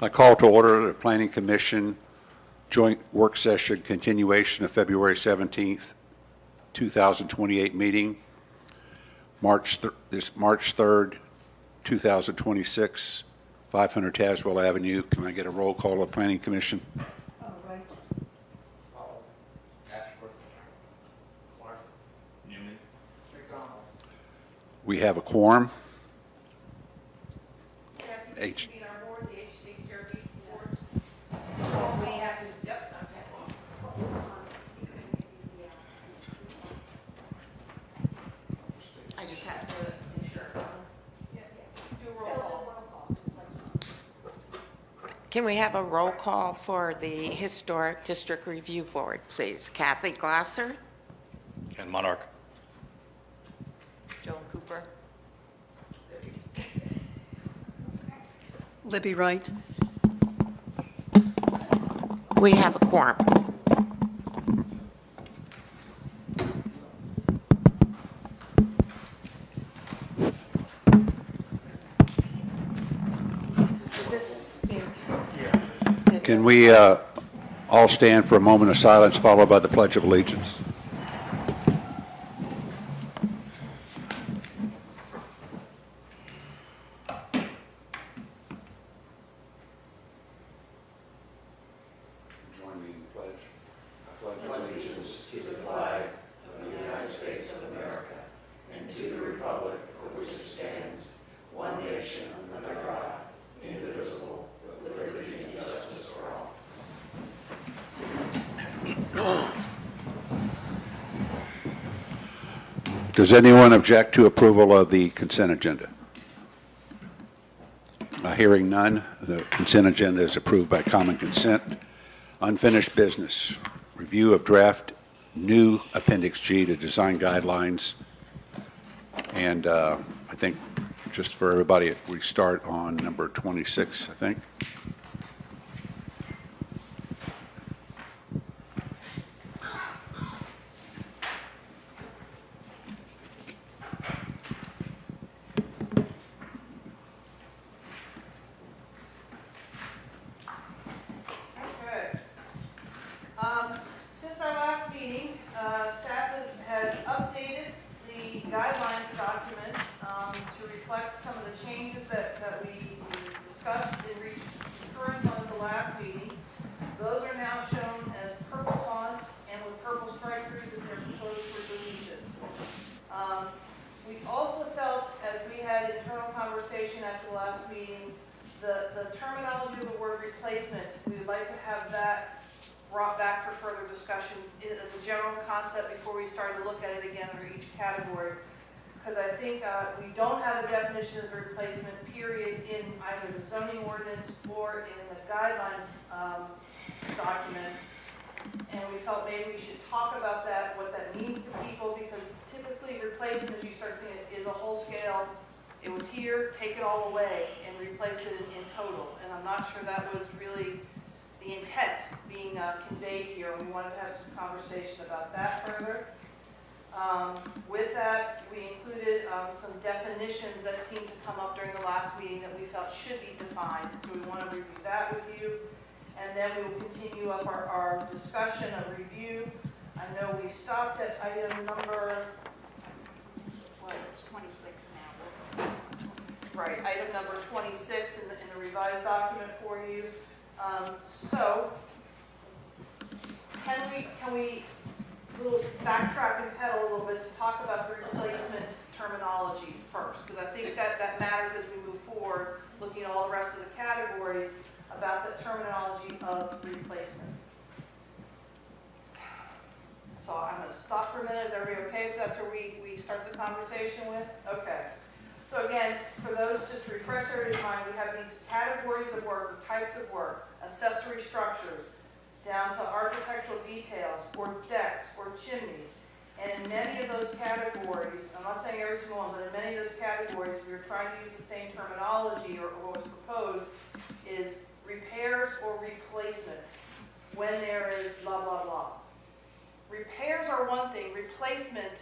I call to order the Planning Commission joint work session continuation of February 17th, 2028 meeting, March 3rd, 2026, 500 Tazewell Avenue. Can I get a roll call of Planning Commission? All right. We have a quorum. H. Our board, the HDRB board. We have to, yep, okay. I just have to make sure. Do a roll call. Can we have a roll call for the Historic District Review Board, please? Kathy Glasser? Ken Monarch. Joan Cooper? Libby Wright. We have a quorum. Is this being? Can we all stand for a moment of silence followed by the Pledge of Allegiance? Join me in the pledge. I pledge allegiance to the flag of the United States of America and to the republic for which it stands, one nation under God, indivisible, with liberty and justice for all. Does anyone object to approval of the consent agenda? Hearing none, the consent agenda is approved by common consent. Unfinished business, review of draft new Appendix G to design guidelines. And I think just for everybody, we start on number 26, I think. Okay. Since our last meeting, staff has updated the guidelines document to reflect some of the changes that we discussed and reached concurrence on at the last meeting. Those are now shown as purple fonts and with purple strikers if they're proposed for deletions. We also felt, as we had internal conversation after the last meeting, the terminology of the word replacement, we would like to have that brought back for further discussion as a general concept before we start to look at it again under each category. Because I think we don't have a definition as a replacement period in either the zoning ordinance or in the guidelines document. And we felt maybe we should talk about that, what that means to people, because typically replacement, as you start thinking, is a whole scale. It was here, take it all away and replace it in total. And I'm not sure that was really the intent being conveyed here. We wanted to have some conversation about that further. With that, we included some definitions that seemed to come up during the last meeting that we felt should be defined. So we want to review that with you. And then we will continue up our discussion of review. I know we stopped at item number, what? It's 26 now. Right, item number 26 in the revised document for you. So, can we little backtrack and pedal a little bit to talk about the replacement terminology first? Because I think that matters as we move forward, looking at all the rest of the categories about the terminology of replacement. So I'm going to stop for a minute. Is everybody okay if that's where we start the conversation with? Okay. So again, for those, just to refresh everybody's mind, we have these categories of work, or types of work, accessory structures, down to architectural details, or decks, or chimneys. And in many of those categories, I'm not saying every single one, but in many of those categories, we are trying to use the same terminology, or what was proposed is repairs or replacement when there is blah, blah, blah. Repairs are one thing, replacement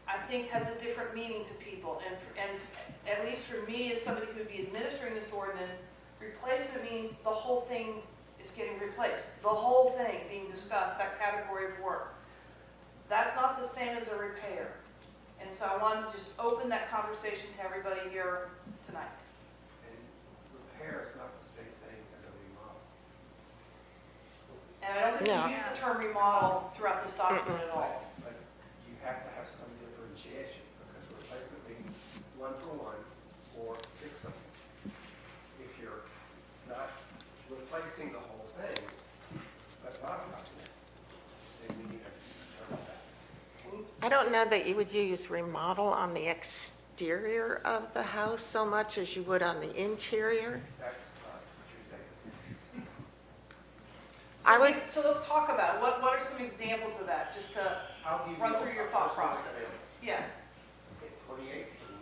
I think has a different meaning to people. And at least for me, as somebody who would be administering this ordinance, Replacement means the whole thing is getting replaced, the whole thing being discussed, that category of work. That's not the same as a repair. And so I wanted to just open that conversation to everybody here tonight. And repair is not the same thing as a remodel. And I don't think No. we use the term remodel throughout this document at all. But you have to have some differentiation, because replacement means one-for-one or fix something. If you're not replacing the whole thing, but modifying it, then we need to determine that. I don't know that you would use remodel on the exterior of the house so much as you would on the interior. That's what you're saying. I would- So let's talk about it. What are some examples of that, just to I'll give you run through your thought personal process? example. Yeah. In 2018,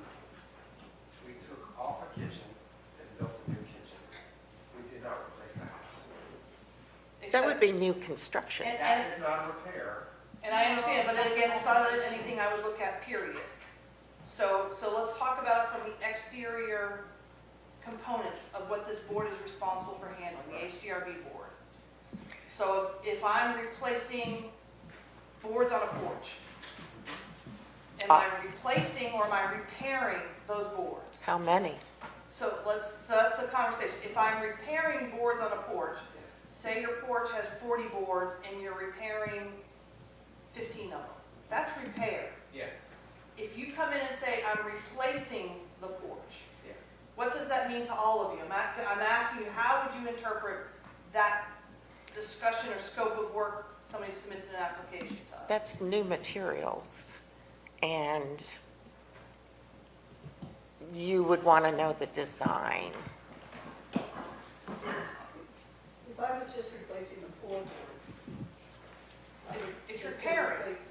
we took off a kitchen and built a new kitchen. We did not replace the house. That would be new construction. And- That is not a repair. And I understand, but again, it's not anything I would look at, period. So let's talk about it from the exterior components of what this board is responsible for handling, the HDRB board. So if I'm replacing boards on a porch, am I replacing or am I repairing those boards? How many? So that's the conversation. If I'm repairing boards on a porch, say your porch has 40 boards and you're repairing 15 of them, that's repair. Yes, If you come in and say, I'm replacing the porch, yes. what does that mean to all of you? I'm asking you, how would you interpret that discussion or scope of work somebody submits an application to us? That's new materials. And you would want to know the design. If I was just replacing the floorboards. I would It's just say repairing. replacement.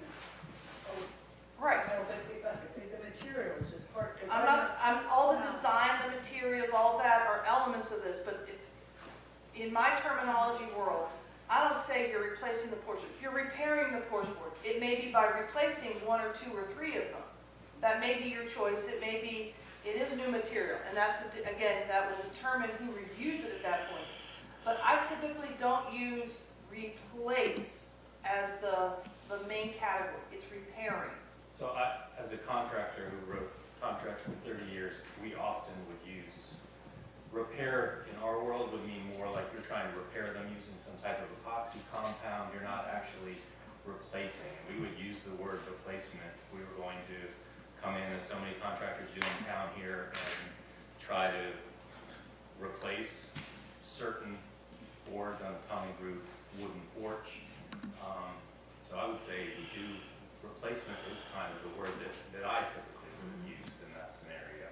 Oh, Right. no, but the material is just part. if I'm not, all the design, the materials, all that are elements of this, but if, in my terminology world, I don't say you're replacing the porch. You're repairing the porch boards. It may be by replacing one or two or three of them. That may be your choice. It may be, it is new material, and that's, again, that will determine who reviews it at that point. But I typically don't use replace as the main category. It's repairing. So as a contractor who wrote contracts for 30 years, we often would use repair in our world would mean more like you're trying to repair them using some type of epoxy compound. You're not actually replacing. We would use the word replacement. We were going to come in, as so many contractors do in town here, and try to replace certain boards on a tongue groove wooden porch. So I would say we do, replacement is kind of the word that I typically would have used in that scenario.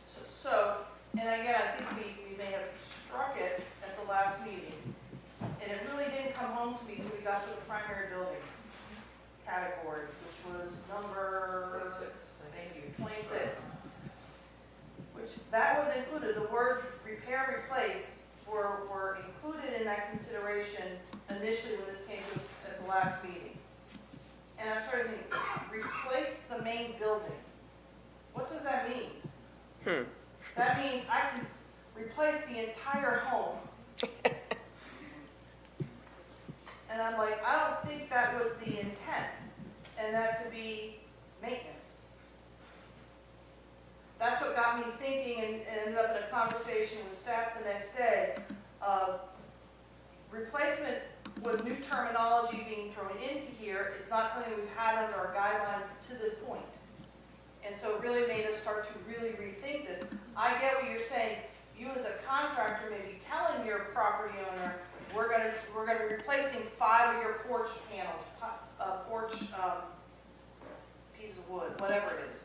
So, and again, I think we may have struck it at the last meeting, and it really didn't come home to me until we got to the primary building category, which was number 26. Thank you, 26. Which, that was included, the words repair, replace were included in that consideration initially when this came to us at the last meeting. And I started thinking, replace the main building. What does that mean? That means I can replace the entire home. And I'm like, I don't think that was the intent, and that to be maintenance. That's what got me thinking and ended up in a conversation with staff the next day. Replacement was new terminology being thrown into here. It's not something we've had under our guidelines to this point. And so it really made us start to really rethink this. I get what you're saying. You as a contractor may be telling your property owner, we're going to be replacing 5 of your porch panels, porch pieces of wood, whatever it is.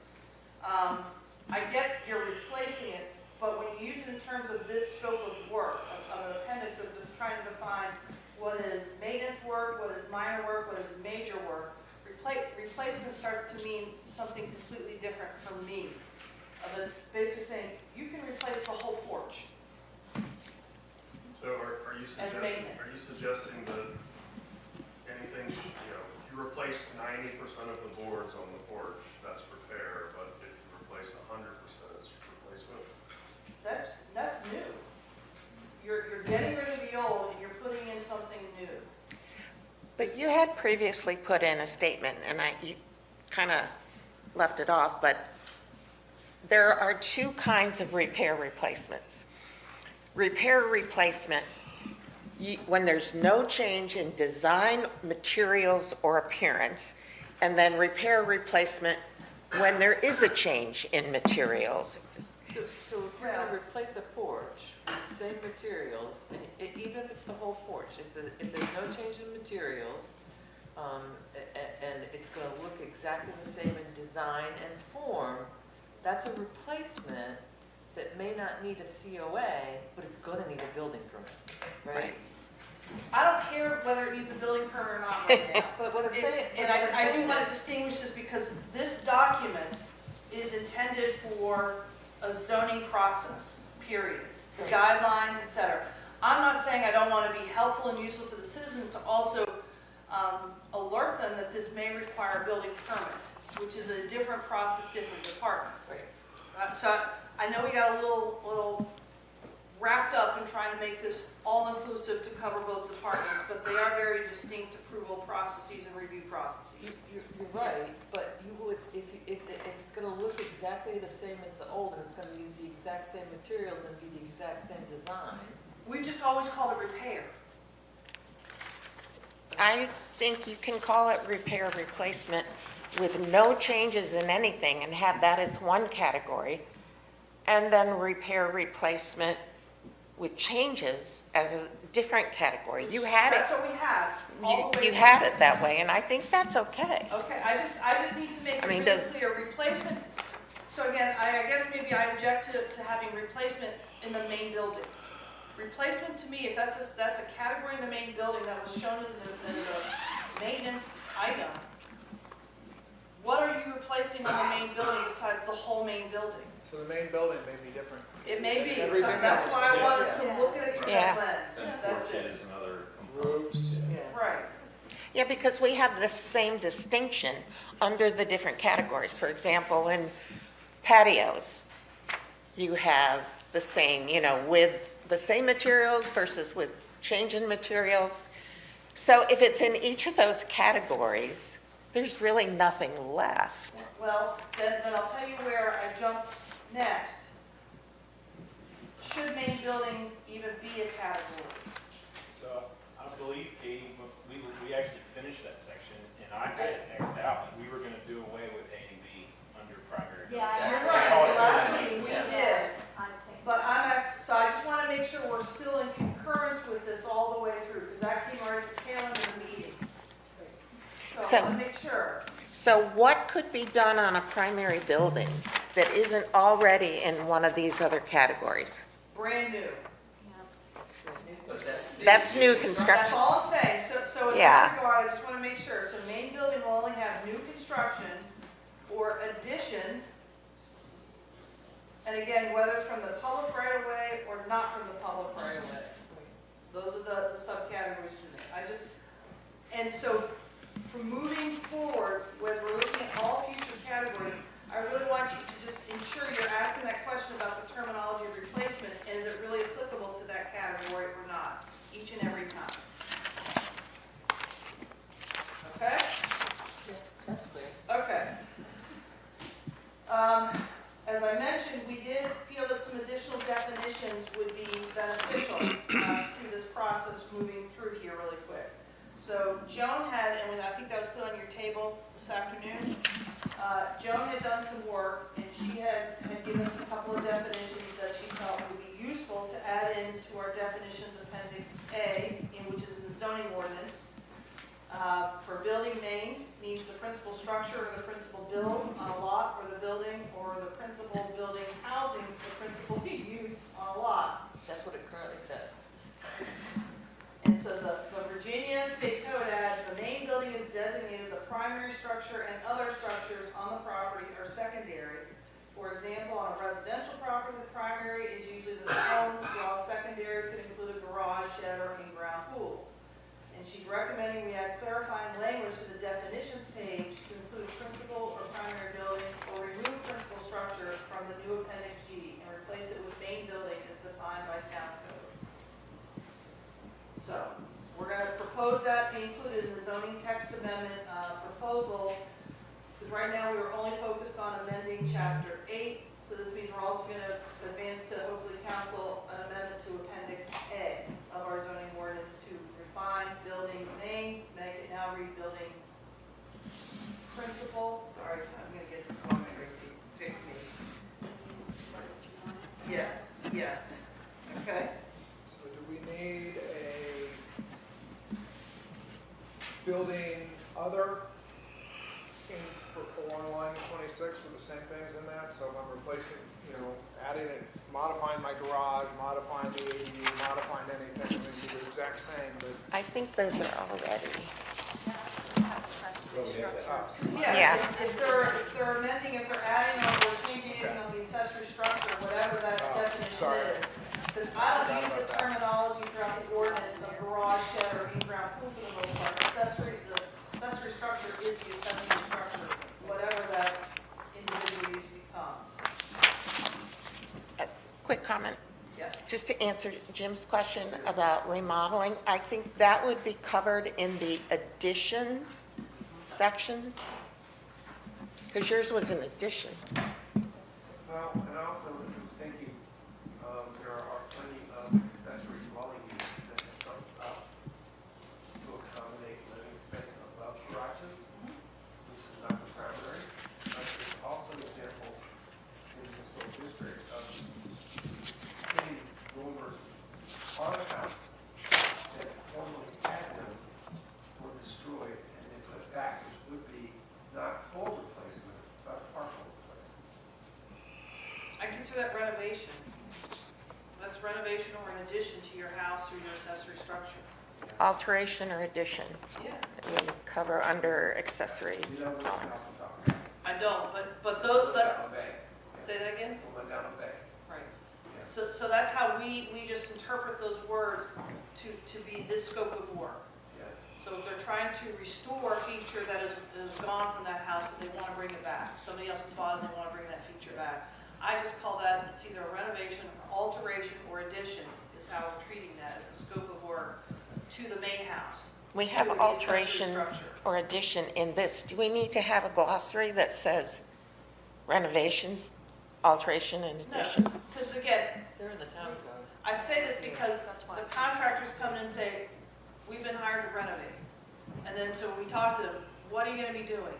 I get you're replacing it, but when you use it in terms of this scope of work, of an appendix of trying to define what is maintenance work, what is minor work, what is major work, replacement starts to mean something completely different from me. It's basically saying, you can replace the whole porch. So are you As suggesting, maintenance. are you suggesting that anything, if you replace 90% of the boards on the porch, that's repair, but if you replace 100%, it's replacement? that's new. You're getting rid of the old and you're putting in something new. But you had previously put in a statement, and you kind of left it off, but there are two kinds of repair replacements. Repair replacement, when there's no change in design, materials, or appearance, and then repair replacement when there is a change in materials. So if you're gonna replace a porch with the same materials, and even if it's the whole porch, if there's no change in materials, and it's gonna look exactly the same in design and form, that's a replacement that may not need a COA, but it's gonna need a building permit, right? Right. I don't care whether it needs a building permit or not right now. But what I'm saying. And I do want to distinguish this because this document is intended for a zoning process, period. Guidelines, et cetera. I'm not saying I don't want to be helpful and useful to the citizens to also alert them that this may require a building permit, which is a different process, different department. Right. So I know we got a little wrapped up in trying to make this all-inclusive to cover both departments, but they are very distinct approval processes and review processes. You're right, but you would, if it's gonna look exactly the same as the old, and it's gonna use the exact same materials and be the exact same design. We just always called it repair. I think you can call it repair replacement with no changes in anything and have that as one category, and then repair replacement with changes as a different category. You had it, That's what we have. all the way you through. had it that way, and I think that's okay. Okay, I just need to make I it mean, really does- clear. Replacement, so again, I guess maybe I object to having replacement in the main building. Replacement to me, if that's a category in the main building that was shown as a maintenance item, what are you replacing in the main building besides the whole main building? So the main building may be different. It may be, so Everything that's else. why I want us to Yeah. look at it through Yeah. that lens. And That's porch it. is another component. Roofs. Yeah. Right. Yeah, because we have the same distinction under the different categories. For example, in patios, you have the same, with the same materials versus with change in materials. So if it's in each of those categories, there's really nothing left. Well, then I'll tell you where I jumped next. Should main building even be a category? So I believe, Katie, we actually finished that section, and I had it X'd out, and we were gonna do away with A and B under primary. Yeah, You're I right, know. last meeting we Yeah. did. I think. But so I just want to make sure we're still in concurrence with this all the way through, because that came right at the tail end of the meeting. So I So- want to make sure. So what could be done on a primary building that isn't already in one of these other categories? Brand new. But That's new That's construction. all I'm saying. So in Yeah. that regard, I just want to make sure. So main building will only have new construction or additions. And again, whether it's from the public right of way or not from the public right of way. Those are the subcategories for me. And so for moving forward, when we're looking at all future categories, I really want you to just ensure you're asking that question about the terminology of replacement, and is it really applicable to that category or not, each and every time. Okay? Yeah, that's clear. Okay. As I mentioned, we did feel that some additional definitions would be beneficial through this process moving through here really quick. So Joan had, and I think that was put on your table this afternoon, Joan had done some work, and she had given us a couple of definitions that she felt would be useful to add into our definitions appendix A, which is in the zoning ordinance. For building main means the principal structure or the principal build on a lot or the building, or the principal building housing the principal use on a lot. That's what it currently says. And so the Virginia State Code adds, the main building is designated the primary structure and other structures on the property are secondary. For example, on a residential property, the primary is usually the homes, while secondary could include a garage, shed, or in-ground pool. And she's recommending we add clarifying language to the definitions page to include principal or primary building, or remove principal structure from the new appendix G and replace it with main building So, we're gonna propose that be included in the zoning text amendment, proposal, because right now we were only focused on amending chapter 8, so this means we're also gonna advance to hopefully council an amendment to appendix A of our zoning ordinance to refine building name, make it now read building principal. Sorry, I'm gonna get this wrong, Tracy, fix me. Yes, yes, okay. So do we need a building other along line 26 with the same things in that? So if I'm replacing, adding it, modifying my garage, modifying the ADU, modifying anything, it would be the exact same, but I think those are already. Yeah, if they're amending, if they're adding or changing anything on the accessory structure, whatever that definition sorry. is. Because I don't use the terminology throughout the ordinance of garage, shed, or in-ground pool for the most part. The accessory structure is the accessory structure, whatever that individual use becomes. Quick comment, Yeah. just to answer Jim's question about remodeling, I think that would be covered in the addition section, because yours was an addition. Well, and also, I was thinking, there are plenty of accessory dwelling units that have come up to accommodate living space above garages, which is not the primary. But there's also examples in the historic district of hitting dormers on a house that formerly had them were destroyed and then put back, which would be not full replacement, but partial replacement. I consider that renovation. That's renovation or an addition to your house or your accessory structure. Alteration or addition, Yeah. it would cover under accessory. You know which house I'm talking about? I don't, but those, Down on Bay. say that again? The one down on Bay. Right. Yes. So that's how we just interpret those words to be this scope of work. Yeah. So if they're trying to restore a feature that is gone from that house, but they want to bring it back. Somebody else has bought it, they want to bring that feature back. I just call that, it's either a renovation, or alteration, or addition, is how we're treating that as the scope of work to the main house. We have to the accessory alteration structure. or addition in this. Do we need to have a glossary that says renovations, alteration, and No, addition? because again, They're in the town code. I say this because the contractors come in and say, we've been hired to renovate. And then, so we talk to them, what are you gonna be doing?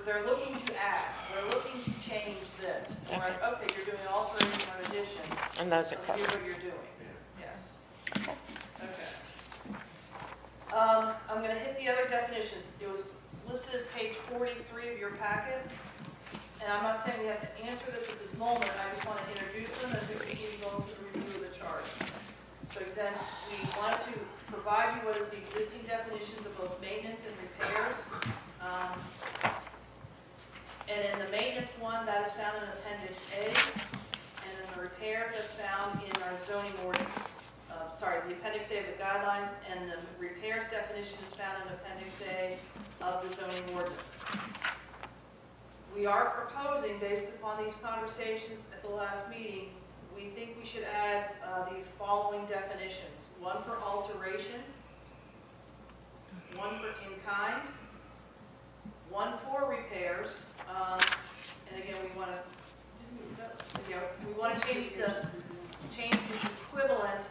They're looking to add, they're looking to change this. And we're like, okay, you're doing alteration or addition, And those so are here's covered. what you're doing. Yes. Okay. Okay. I'm gonna hit the other definitions. It was listed as page 43 of your packet. And I'm not saying we have to answer this at this moment, I just want to introduce them as we continue going through the review of the chart. So again, we wanted to provide you what is the existing definitions of both maintenance and repairs. And in the maintenance one, that is found in Appendix A, and in the repairs, that's found in our zoning ordinance. The Appendix A of the guidelines, and the repairs definition is found in Appendix A of the zoning ordinance. We are proposing, based upon these conversations at the last meeting, we think we should add these following definitions. One for alteration, one for in-kind, one for repairs, and again, we want to, we want to change the equivalent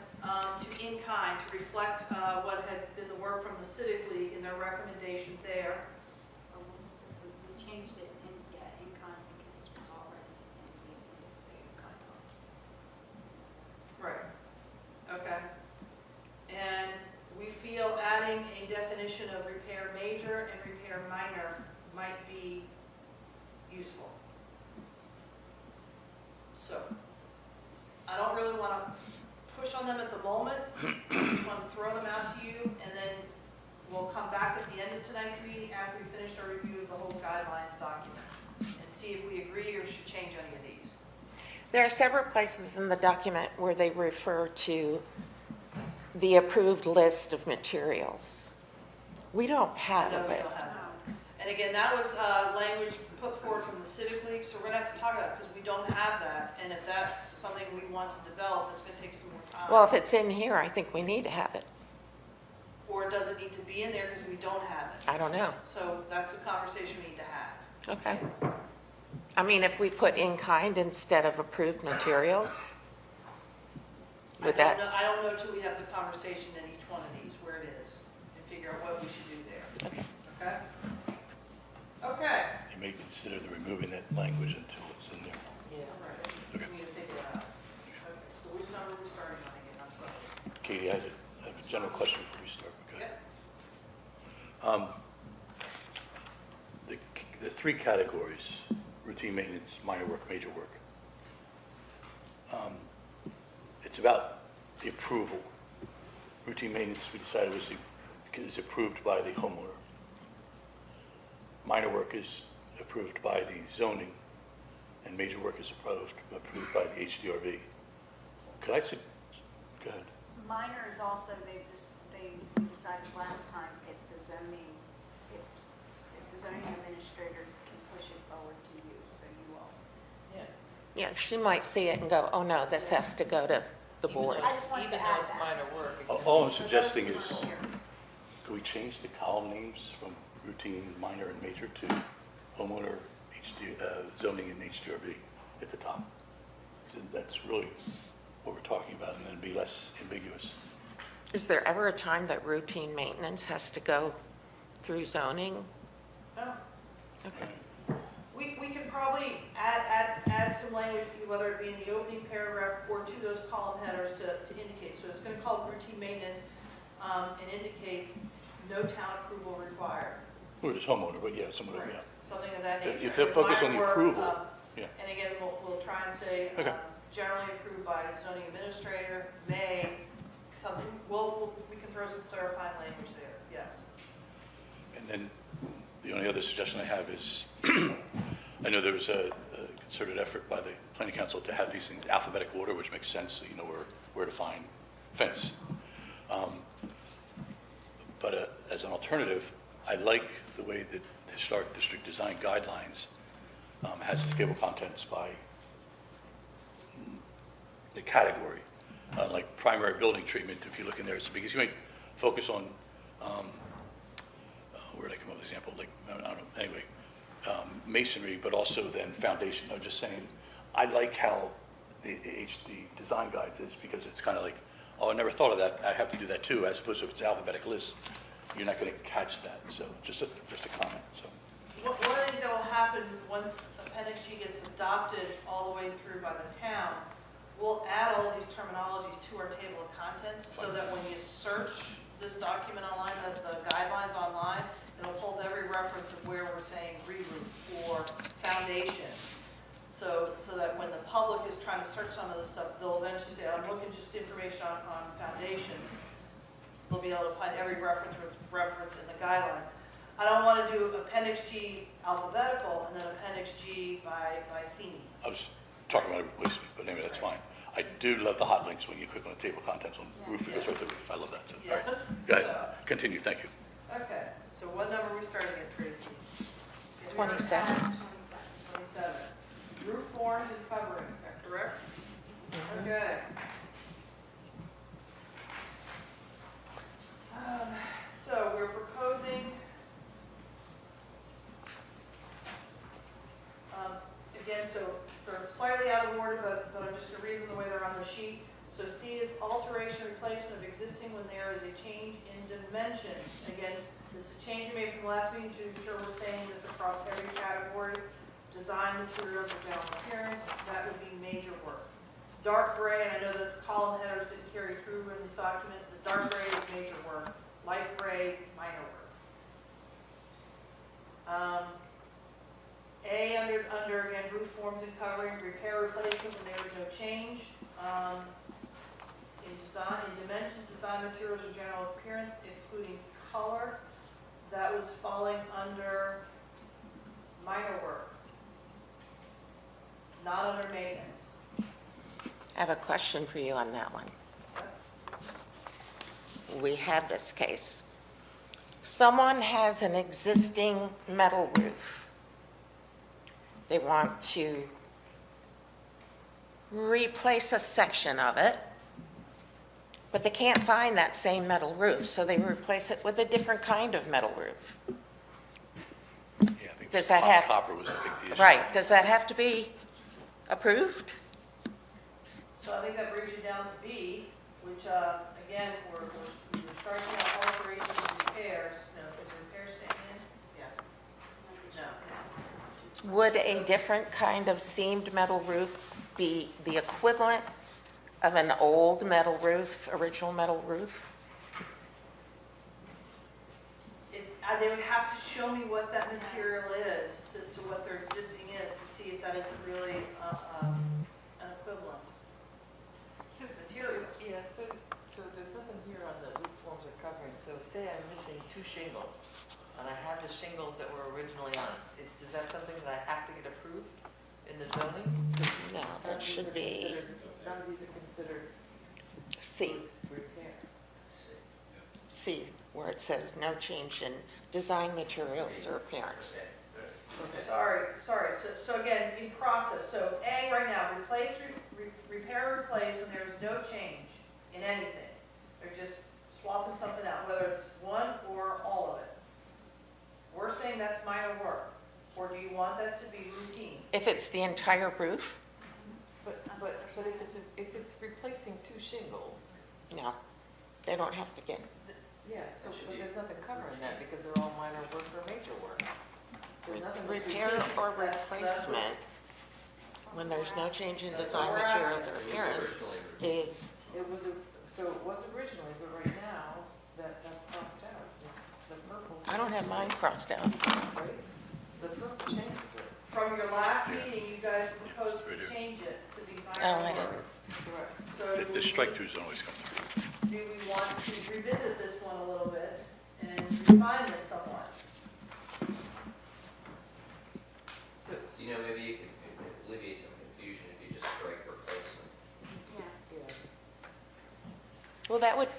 to in-kind to reflect what had been the work from the Civic League in their recommendation there. So we changed it in kind because this was already in the guidelines. Right. Okay. And we feel adding a definition of repair major and repair minor might be useful. So, I don't really want to push on them at the moment. I just want to throw them out to you, and then we'll come back at the end of tonight's meeting after we finish our review of the whole guidelines document and see if we agree or should change any of these. There are several places in the document where they refer to the approved list of materials. We don't have No, a we don't list. have that. And again, that was language put forward from the Civic League, so we're going to have to talk about that because we don't have that. And if that's something we want to develop, it's going to take some more time. Well, if it's in here, I think we need to have it. Or does it need to be in there because we don't have it? I don't know. So that's the conversation we need to have. Okay. I mean, if we put in kind instead of approved materials, would that? I don't know till we have the conversation in each one of these, where it is, and figure out what we should do there. Okay. Okay? Okay. You may consider the removing that language until it's in there. All right. Okay. We need to think about it. Okay, so which number are we starting on again? I'm sorry. Katie, I have a general question before we start, okay? Yep. The three categories, routine maintenance, minor work, major work. It's about the approval. Routine maintenance, we decided is approved by the homeowner. Minor work is approved by the zoning, and major work is approved by the HDRB. Could I say, go ahead. Minor is also, they decided last time if the zoning administrator can push it forward to you, so you all. Yeah. Yeah, she might see it and go, oh no, this has to go to the Even board. though I just wanted to even though add it's that. minor work. it can- All I'm suggesting is, Here. could we change the column names from routine, minor, and major to homeowner, zoning, and HDRB at the top? So that's really what we're talking about, and then be less ambiguous. Is there ever a time that routine maintenance has to go through zoning? No. Okay. We could probably add some language, whether it be in the opening paragraph or to those column headers to indicate. So it's going to call it routine maintenance and indicate no town approval required. Or just homeowner, but yeah, some of it, Right. yeah. Something of that nature. If they focus on the Minor work, approval, yeah. And again, we'll try and say, Okay. generally approved by zoning administrator, something, we can throw some clarifying language there, yes. And then the only other suggestion I have is, I know there was a concerted effort by the planning council to have these things alphabetical order, which makes sense, so you know where to find fence. But as an alternative, I like the way that the Historic District Design Guidelines has its table of contents by the category, like primary building treatment, if you look in there, it's because you might focus on, where did I come up with an example, like, I don't know, anyway, masonry, but also then foundation. I'm just saying, I like how the HD design guides is, because it's kind of like, oh, I never thought of that, I have to do that too, as opposed to if it's alphabetic list, you're not going to catch that, so just a comment, so. One of the things that will happen once Appendix G gets adopted all the way through by the town, we'll add all these terminologies to our table of contents so that when you search this document online, the guidelines online, it'll hold every reference of where we're saying re-roof or foundation. So that when the public is trying to search some of this stuff, they'll eventually say, I'm looking just information on foundation. They'll be able to find every reference in the guidelines. I don't want to do Appendix G alphabetical and then Appendix G by theme. I was talking about a replacement, but anyway, that's fine. I do love the hot links when you click on the table of contents on roof, it goes right to the roof. I love that. So, all right. Yes. Go ahead. Continue. Thank you. Okay, so what number are we starting at, Tracy? 27. 27. Roof forms and coverings, is that correct? Okay. So we're proposing, again, so sort of slightly out of order, but I'm just going to read them the way they're on the sheet. So C is alteration, replacement of existing when there is a change in dimensions. Again, this is a change we made from the last meeting to ensure we're saying this across every category. Design, materials, or general appearance, that would be major work. Dark gray, and I know the column headers didn't carry through in this document, the dark gray is major work, light gray, minor work. A, under again, roof forms and covering, repair, replacement, when there is no change. In dimensions, design, materials, or general appearance, excluding color, that was falling under minor work, not under maintenance. I have a question for you on that one. We had this case. Someone has an existing metal roof. They want to replace a section of it, But they can't find that same metal roof, so they replace it with a different kind of metal roof. Yeah, I think Does that have- copper was, I think, the issue. Right, does that have to be approved? So I think that brings you down to B, which, again, we're striking out alterations and repairs. No, is repair staying in? Yeah. No. Would a different kind of seamed metal roof be the equivalent of an old metal roof, original metal roof? They would have to show me what that material is to what their existing is, to see if that is really an equivalent. Material. Yeah, so there's nothing here on the roof forms or covering, so say I'm missing 2 shingles, and I have the shingles that were originally on. Is that something that I have to get approved in the zoning? No, that should be None of these are considered C, repair. C, where it says no change in design materials or appearance. Sorry. So again, in process, so A right now, repair, replace when there's no change in anything. They're just swapping something out, whether it's one or all of it. We're saying that's minor work, or do you want that to be routine? If it's the entire roof, But if it's replacing 2 shingles, no, they don't have to get, yeah, so, but there's nothing covering that because they're all minor work or major work. There's nothing that's repair routine. or replacement, when there's no change in design materials or appearance, is, So it was originally, but right now, that's crossed out. It's the purple. I don't have mine crossed out. Right? The purple changes it. From your last meeting, you guys proposed to change it to be Oh, minor I work. didn't. Correct. So The strike-throughs don't always come through. do we want to revisit this one a little bit and refine this somewhat? So, You know, maybe you could alleviate some confusion if you just strike replacement. Yeah. yeah. Well, that would,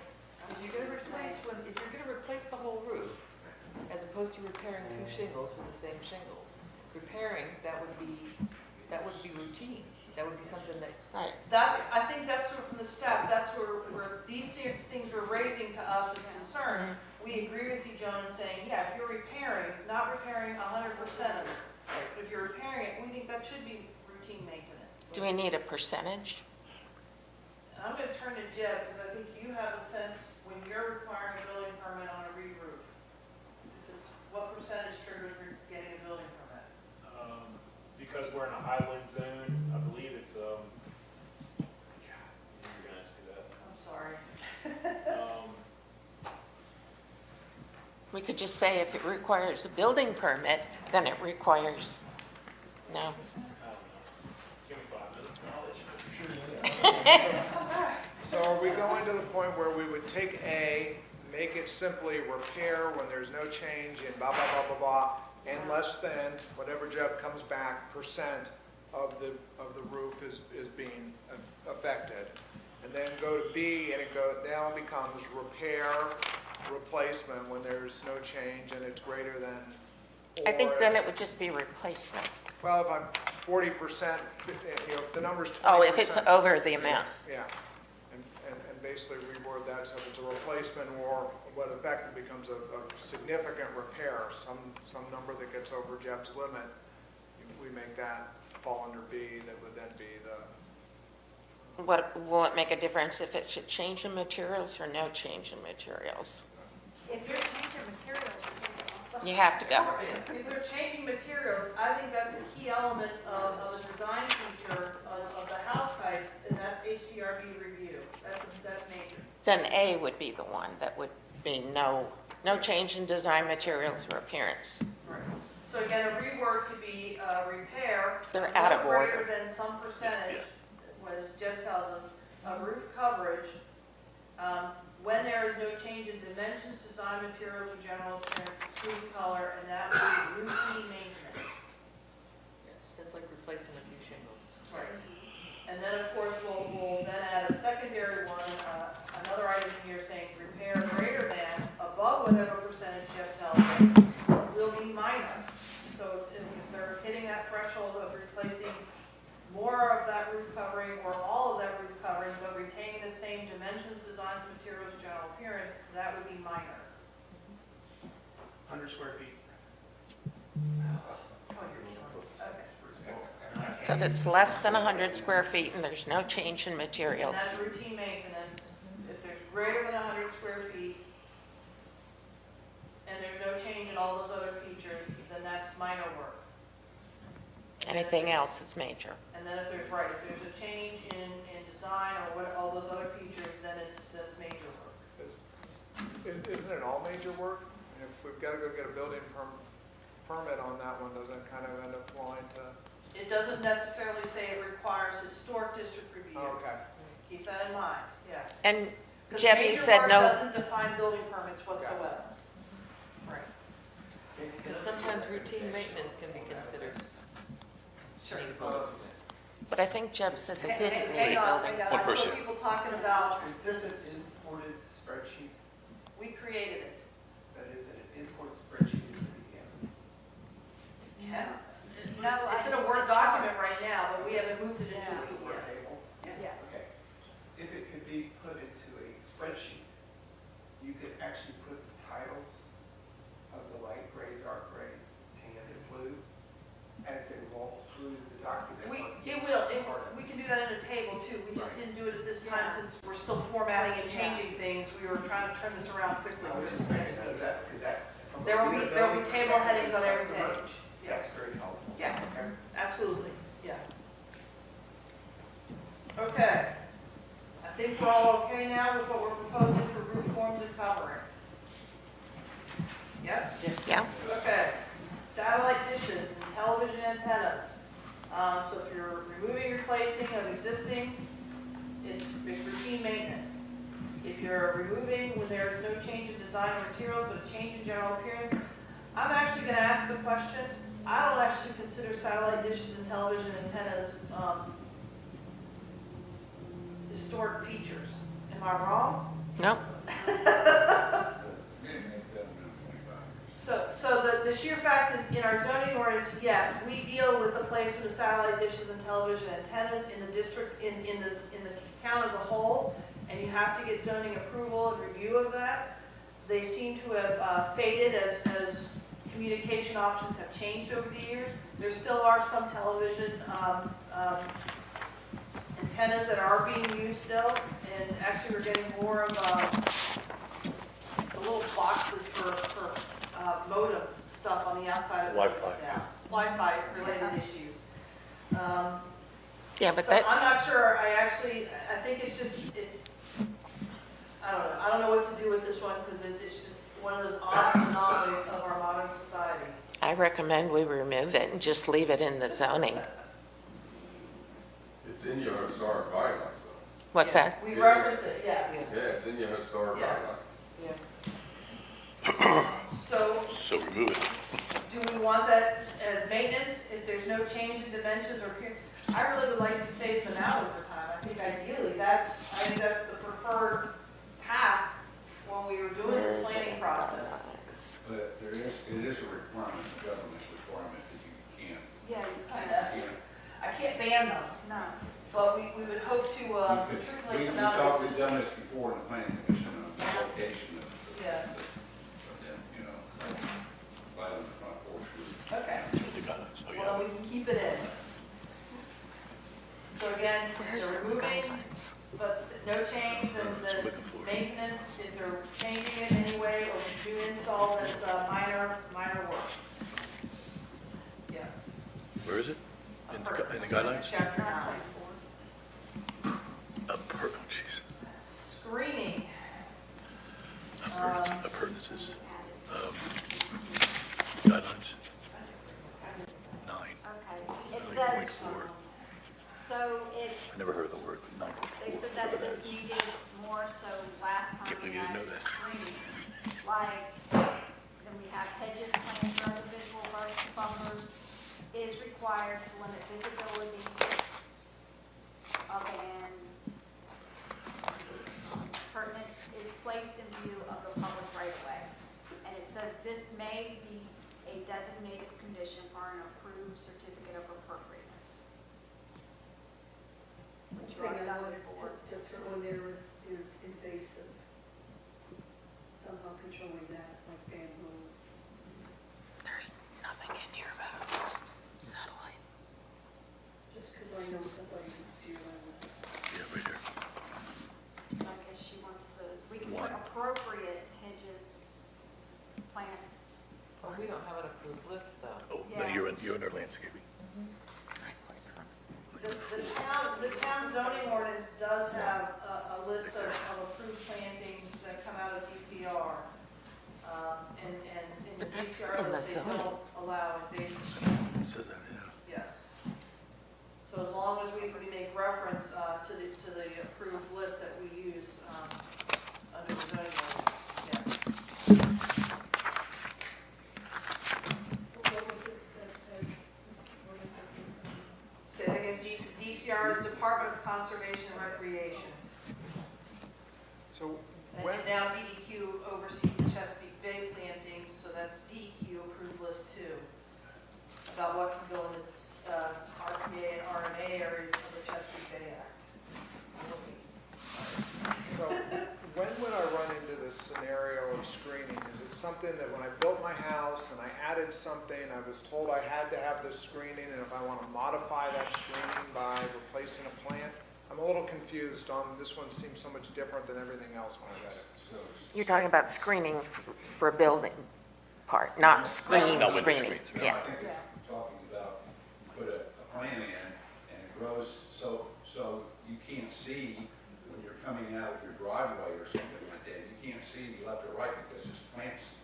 If you're gonna replace the whole roof, as opposed to repairing 2 shingles with the same shingles, repairing, that would be routine. That would be something that, right, I think that's sort of from the staff, that's where these things we're raising to us as concern. We agree with you, Joan, in saying, yeah, if you're repairing, not repairing 100% of it, but if you're repairing it, we think that should be routine maintenance. do we need a percentage? And I'm gonna turn to Jeb, because I think you have a sense when you're requiring a building permit on a re-roof. What percentage triggers getting a building permit? Because we're in a highland zone, I believe it's, God, you're gonna ask me that. I'm sorry. We could just say if it requires a building permit, then it requires, no. I don't know. Give me 5 minutes, I'll let you know for sure. So are we going to the point where we would take A, make it simply repair when there's no change in blah, blah, blah, blah, blah, and less than whatever Jeff comes back, percent of the roof is being affected? And then go to B, and it now becomes repair, replacement when there's no change and it's greater than. I think or then if- it would just be replacement. Well, if I'm 40%, if the number's 20%. Oh, if it's over the amount. Yeah, and basically reword that, so if it's a replacement or what effectively becomes a significant repair, some number that gets over Jeff's limit, we make that fall under B, that would then be the, What, will it make a difference if it's a change in materials or no change in materials? If you're changing materials, you take it off. You have to go. If they're changing materials, I think that's a key element of the design feature of the house type, and that's HDRB review. That's major. Then A would be the one that would be no change in design materials or appearance. Right. So again, a reword could be repair. They're out of no order. Greater than some percentage, as Jeb tells us, of roof coverage, when there is no change in dimensions, design materials, or general appearance, excluding color, and that would be routine maintenance. that's like replacing a few shingles. Right. And then, of course, we'll then add a secondary one, another item here saying repair greater than, above whatever percentage Jeff tells us, will be minor. So if they're hitting that threshold of replacing more of that roof covering or all of that roof covering, but retaining the same dimensions, designs, 100 square feet. So if it's less than 100 square feet and there's no change in And materials. that's routine maintenance. If there's greater than 100 square feet, and there's no change in all those other features, then that's minor work. Anything else is major. And then if there's, right, if there's a change in design or what, all those other features, then that's major work. Isn't it all major work? And if we've got to go get a building permit on that one, doesn't it kind of end up flowing to? It doesn't necessarily say it requires historic district review. Oh, okay. Keep that in mind, yeah. And 'Cause Debbie major said work no, doesn't define building permits whatsoever. Right. Because sometimes routine maintenance can be considered. Sure. but I think Jeb said they didn't need Hang a on, building. hang on. One I saw person. people talking about Is this an imported spreadsheet? we created it. That is an imported spreadsheet into the Ken? No, It's in I a just Word said document right now, but we haven't moved it into Yeah. a Word PDF. table? Yeah. Okay. If it could be put into a spreadsheet, you could actually put the titles of the light gray, dark gray, tan, and blue as they roll through the document. We can do that in a table too. We just Right. didn't do it at this time Yeah. since we're still formatting and changing things. We were trying to turn this around quickly. I was just saying that, because that. from a There'll be readability table headings on every perspective, page. Yes, That's very helpful. Yes. Okay. absolutely, yeah. Okay. I think we're all okay now with what we're proposing for roof forms and covering. Yes? Yeah, Okay, satellite dishes and television antennas. So if you're removing, replacing of existing, it's routine maintenance. If you're removing when there's no change in design or materials, but a change in general appearance, I'm actually gonna ask the question, I don't actually consider satellite dishes and television antennas, historic features. Am I wrong? no, So the sheer fact is, in our zoning ordinance, yes, we deal with the placement of satellite dishes and television antennas in the district, in the town as a whole, and you have to get zoning approval and review of that. They seem to have faded as communication options have changed over the years. There still are some television antennas that are being used still, and actually we're getting more of the little boxes for modem stuff on the outside of the Wi-Fi. now. Wi-Fi related issues. yeah, but So that, I'm not sure, I think it's I don't know what to do with this one, because it's just one of those odd anomalies of our modern society. I recommend we remove it and just leave it in the zoning. It's in your historic guidelines, though. What's Yeah, that? We reference it, yes. Yeah, it's in your historic Yes. guidelines. So, remove it. do we want that as maintenance, if there's no change in dimensions or appearance? I really would like to phase them out over time. I think ideally, that's the preferred path when we were doing this planning process. But it is a requirement, a government requirement that you can't. Yeah, you And, kind I can't ban them, of, no. but we would hope to We matriculate them out thought of we'd existence. done this before in the planning commission on the location of, Yes, you know, right on the front porch roof. okay. The guidelines, oh, Well, yeah. we can keep it in. So again, Where's they're the removing, guidelines? but no change, then it's maintenance. If they're changing it anyway or new install, then it's minor work. Yeah. Where is it? In the guidelines? Chapter 9. Oh, jeez. Screening. Appurtenances. Guidelines. 9. Okay, it says, 9.4. so it's, I never heard of the word, but 9.4. they said that it was needed more, so last time Can't we believe you didn't had know that. screening. Like, then we have hedges, plants, or other visual bumpers is required to limit visibility of an pertinence is placed in view of the public right of way. And it says this may be a designated condition or an approved certificate of appropriateness. Which The thing I've I done wanted before. to throw in there is invasive. Somehow controlling that, like bamboo, plants. Well, we don't have an approved list, though. Oh, Yeah. then you're under landscaping. The town zoning ordinance does have a list of approved plantings that come out of DCR. And in the But that's DCR in the list, they zoning. don't allow invasive It species. says that, yeah. Yes. So as long as we make reference to the approved list that we use under the zoning ordinance, yeah. What was it that, what is it? Say that again, DCR is Department of Conservation and Recreation. So And when, now DEQ oversees the Chesapeake Bay plantings, so that's DEQ approved list too. About what can go in the RPA and RMA areas of the Chesapeake Bay Act. so when would I run into this scenario of screening? Is it something that when I built my house and I added something, I was told I had to have this screening, and if I want to modify that screening by replacing a plant? I'm a little confused on, this one seems so much different than everything else when I read it. You're talking about screening for building part, not screen Not window screening. screens, Yeah. I think you're talking about, put a plant in, and it grows so you can't see when you're coming out of your driveway or something like that. You can't see left or right because there's plants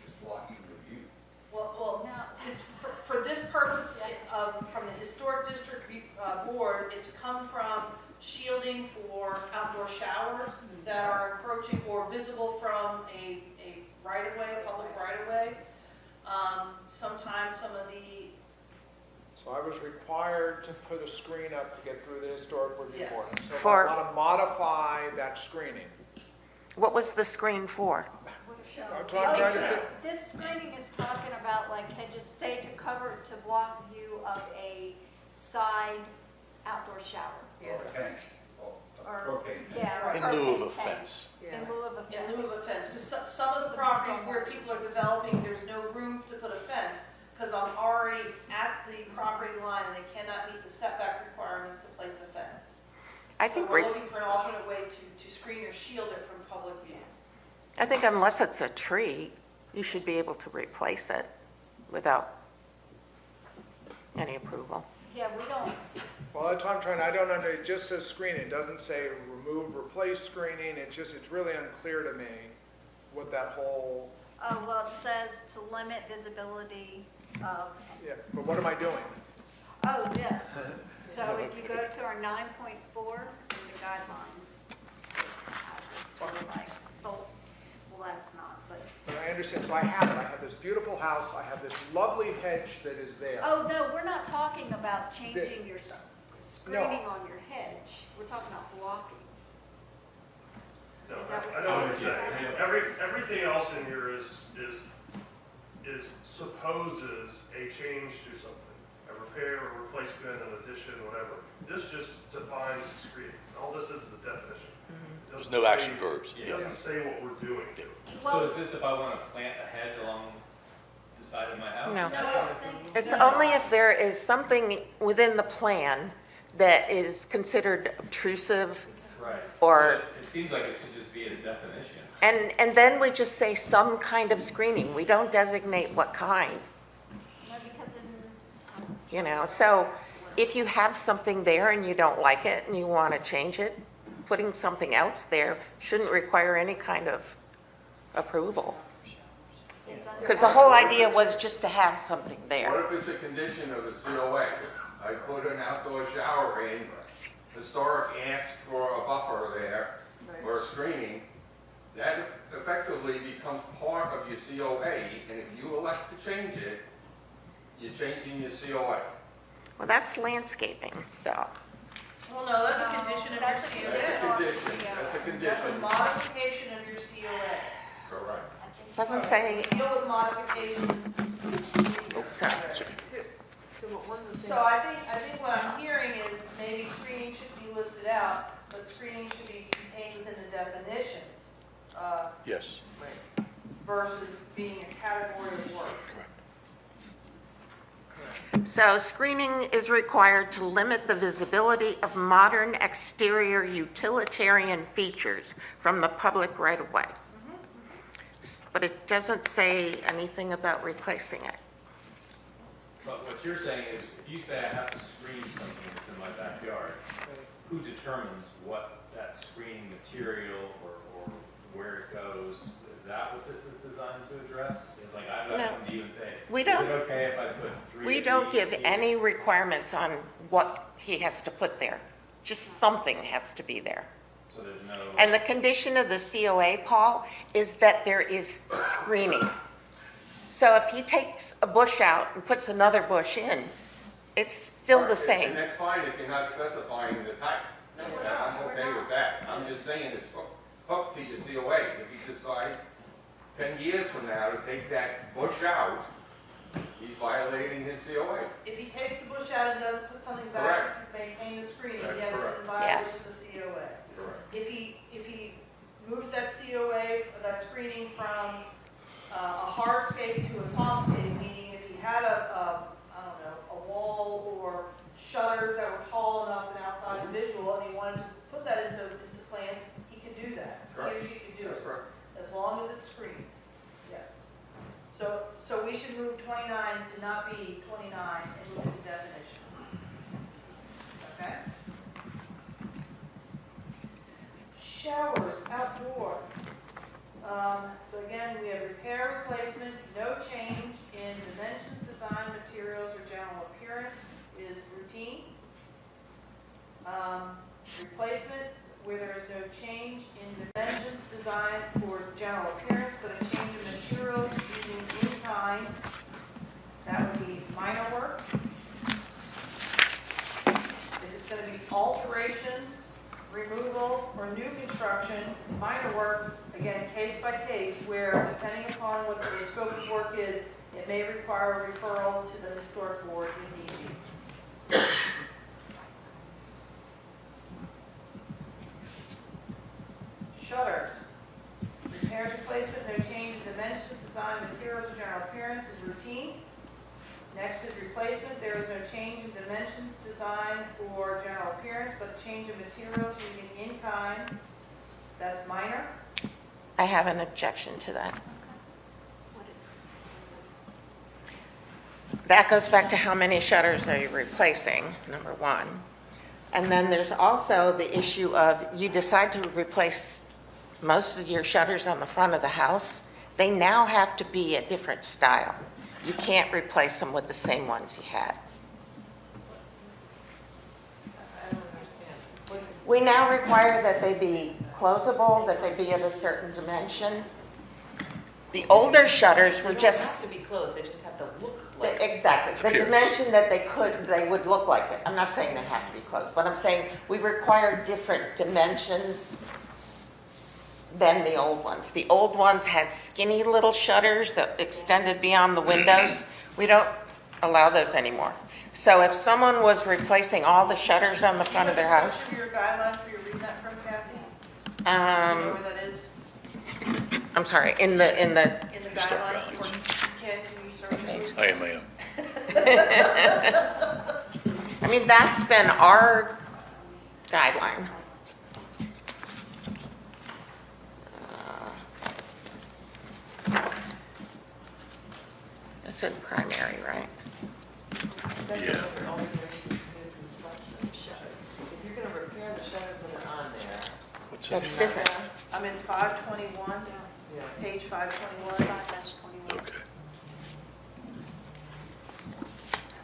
is blocking your view. Well, No. it's, for this purpose from the Historic District Board, it's come from shielding for outdoor showers that are encroaching or visible from a right-of-way, a public right-of-way. Sometimes some of the, So I was required to put a screen up to get through the historic review Yes. board. So if For- I want to modify that screening, What was the screen for? that's what I'm trying to think. This screening is talking about like hedges, say to cover, to block view of a side outdoor shower. Yeah. Or a tank, or a Or, propane tank. yeah, or In propane lieu of a tank. fence. In lieu of a fence. in lieu of a fence, because some of the properties where people are developing, there's no room to put a fence, because I'm already at the property line and they cannot meet the setback requirements to place a fence. I So think we're looking for an alternate way to screen or shield it from public view. I think unless it's a tree, you should be able to replace it without any approval. Yeah, we don't, Well, that's what I'm trying, I don't under, it just says screening, it doesn't say remove, replace screening, it's really unclear to me what that whole, well, it says to limit visibility of, yeah, but what am I doing? oh, yes. So if you go to our 9.4, the guidelines, it's sort of like, so, well, that's not, but, But I understand, so I have this beautiful house, I have this lovely hedge that is there. oh, no, we're not talking about changing your screening on your hedge. We're talking about blocking. No, Is that what I you're don't talking understand. about? Everything else in here is supposes a change to something, a repair, a replacement, an addition, whatever. This just defines screening. All this is the definition. It There's doesn't no say- action verbs. It doesn't say what we're doing. So is this if I want to plant a hedge along the side of my house? No. No, it's saying. It's only if there is something within the plan that is considered obtrusive, Right. Or- So it seems like it should just be a definition. and then we just say some kind of screening. We don't designate what kind, No, because in, you know? So if you have something there and you don't like it and you want to change it, putting something else there shouldn't require any kind of approval. it doesn't. Because the whole idea was just to have something there. What if it's a condition of the COA? I put an outdoor shower in, historic asked for a buffer there, or a screening, that effectively becomes part of your COA, and if you elect to change it, you're changing your COA. Well, that's landscaping, though. Well, no, that's a condition of your That's a COA. That's a on the condition, COA. that's a That's a condition. modification of your COA. Correct. Doesn't say, Deal with modifications. sorry. So one of the things. So I think what I'm hearing is maybe screening should be listed out, but screening should be contained within the definitions, Yes, versus being a category of work. correct. So screening is required to limit the visibility of modern exterior utilitarian features from the public right-of-way. but it doesn't say anything about replacing it. But what you're saying is, if you say I have to screen something that's in my backyard, who determines what that screening material or where it goes? Is that what this is designed to address? It's like, I've got to come to you and say, We is don't- it okay if I put 3 We of don't these give here? any requirements on what he has to put there. Just something has to be there. So there's no. And the condition of the COA, Paul, is that there is screening. So if he takes a bush out and puts another bush in, it's still the same. And that's fine if you're not specifying the type. I'm okay with that. I'm just saying it's hooked to your COA. If he decides 10 years from now to take that bush out, he's violating his COA. If he takes the bush out and doesn't put something back Correct. to maintain the screening, That's yes, correct. it's in violation Yes. of the COA. Correct. If he moves that COA, that screening from a hardscape to a softscape, meaning if he had I don't know, a wall or shutters that were tall enough and outside and visual, and he wanted to put that into plans, he could do that. He or Correct. she could do That's it, correct. as long as it's screened, yes. So we should move 29 to not be 29 and move it to definitions. Okay? Showers outdoor. So again, we have repair, replacement, no change in dimensions, design, materials, or general appearance is routine. Replacement, where there is no change in dimensions, design, or general appearance, but a change in materials using in kind, that would be minor work. If it's going to be alterations, removal, or new construction, minor work, again, case by case, where depending upon what the scope of work is, it may require a referral to the historic board if need be. Shutters. Repairs, replacement, no change in dimensions, design, materials, or general appearance is routine. Next is replacement. There is no change in dimensions, design, or general appearance, but a change in materials using in-kind. That's minor. I have an objection to that. What is That goes back to how many shutters are you replacing, number one. And then there's also the issue of you decide to replace most of your shutters on the front of the house. They now have to be a different style. You can't replace them with the same ones you had. I don't understand. We now require that they be closable, that they be of a certain dimension. The older shutters They were don't just, have to be closed, they just have to look like. exactly, the Appearance. dimension that they would look like it. I'm not saying they have to be closed, but I'm saying we require different dimensions than the old ones. The old ones had skinny little shutters that extended beyond the windows. We don't allow those anymore. So if someone was replacing all the shutters on the front of their house, Your guidelines where you're reading that from, Kathy? You know where that is? I'm sorry, in the, In the Historic guidelines, or guidelines. Ken, can you search it? I am. I mean, that's been our guideline. It's in primary, right? That's Yeah. what we're only doing is new construction of shutters. If you're gonna repair the shutters that are on there. What's that? That's different. I'm in 521, Yeah. page 521. Okay.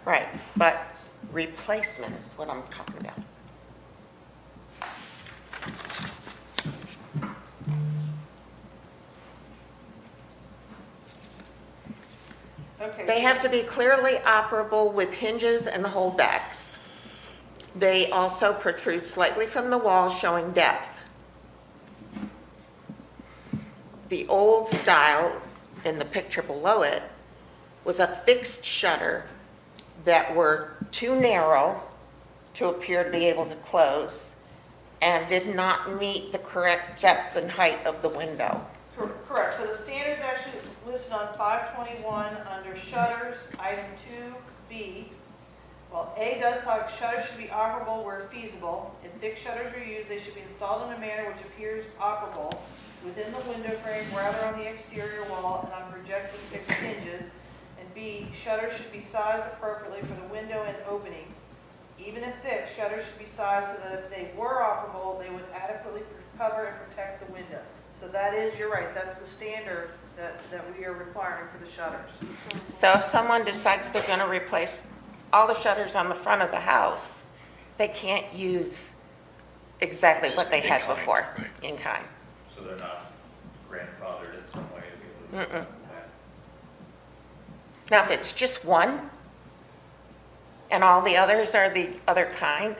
Right, but replacement is what I'm talking about. Okay. They have to be clearly operable with hinges and holdbacks. They also protrude slightly from the wall, showing depth. The old style, in the picture below it, was a fixed shutter that were too narrow to appear to be able to close and did not meet the correct depth and height of the window. Correct, so the standard's actually listed on 521 under shutters, item 2B. Well, A does how shutters should be operable where feasible. If fixed shutters are used, they should be installed in a manner which appears operable. within the window frame rather on the exterior wall and on projected fixed hinges. And B, shutters should be sized appropriately for the window and openings. Even if fixed, shutters should be sized so that if they were operable, they would adequately cover and protect the window. So that is, you're right, that's the standard that we are requiring for the shutters. So if someone decides they're going to replace all the shutters on the front of the house, they can't use exactly what they had In-kind, before, right. in kind. So they're not grandfathered in some way to be able to. Mm-mm. Now, if it's just one, and all the others are the other kind,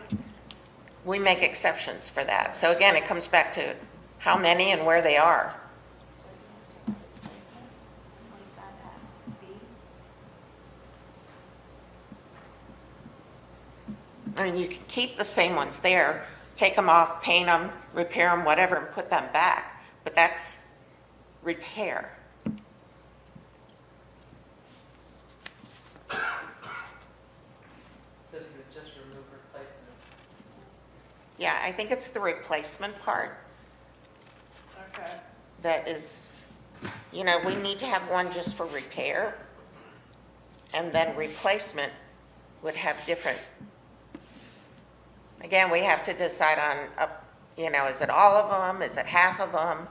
we make exceptions for that. So again, it comes back to how many and where they are. So you want to take replacement, 25 at B? I mean, you can keep the same ones there, take them off, paint them, repair them, whatever, and put them back, but that's repair. So you would just remove replacement. Yeah, I think it's the replacement part Okay. that is, you know, we need to have one just for repair, and then replacement would have different. Again, we have to decide on, you know, is it all of them? Is it half of them?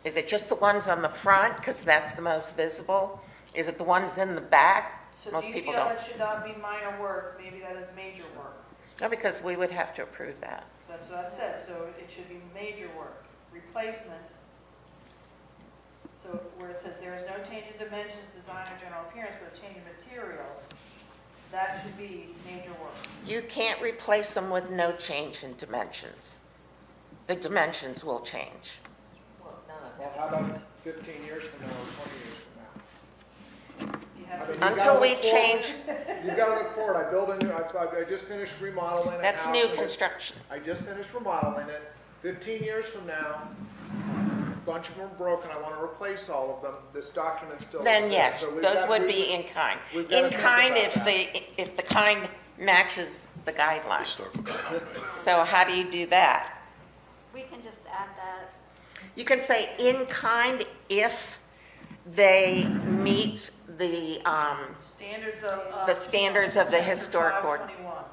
Is it just the ones on the front, because that's the most visible? Is it the ones in the back? So do Most you people feel don't. that should not be minor work, maybe that is major work? No, because we would have to approve that. That's what I said, so it should be major work. Replacement, so where it says there is no change in dimensions, design, or general appearance, but a change in materials, that should be major work. You can't replace them with no change in dimensions. The dimensions will change. Well, none of Well, that. how about 15 years from now or 20 years from now? You have I to- mean, you Until gotta we look forward. change, You've got to look forward. I built a new, I just finished remodeling a house. that's new and construction. I just finished remodeling it. 15 years from now, a bunch of them are broken. I want to replace all of them. This document still Then exists. yes, So we've those got- would we've- be in kind. we've gotta In think kind about if that. if the kind matches the guidelines. Historical guideline, right? So how do you do that? We can just add that. You can say in kind if they meet the, Standards of. The standards of the Chapter historic board. 521,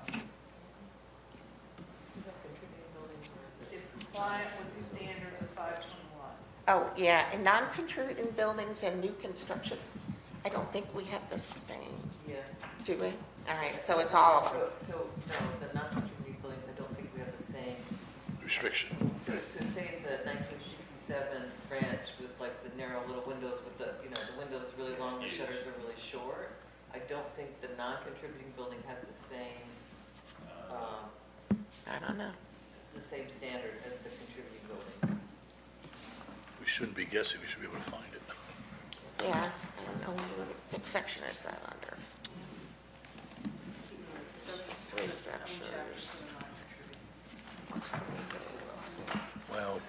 Is that contributing buildings or is it? if compliant with the standards of 521. oh, yeah, and non-contributing buildings and new construction. I don't think we have the same, Yeah. do we? All right, so it's all of them. So, no, the non-contributing buildings, I don't think we have the same. Restriction. So say it's a 1967 ranch with like the narrow little windows with the, you know, the windows really long, the shutters are really short. I don't think the non-contributing building has the same, I don't know. the same standard as the contributing buildings. We shouldn't be guessing, we should be able to find it. Yeah, I don't know what section is that under. Three structures. Well,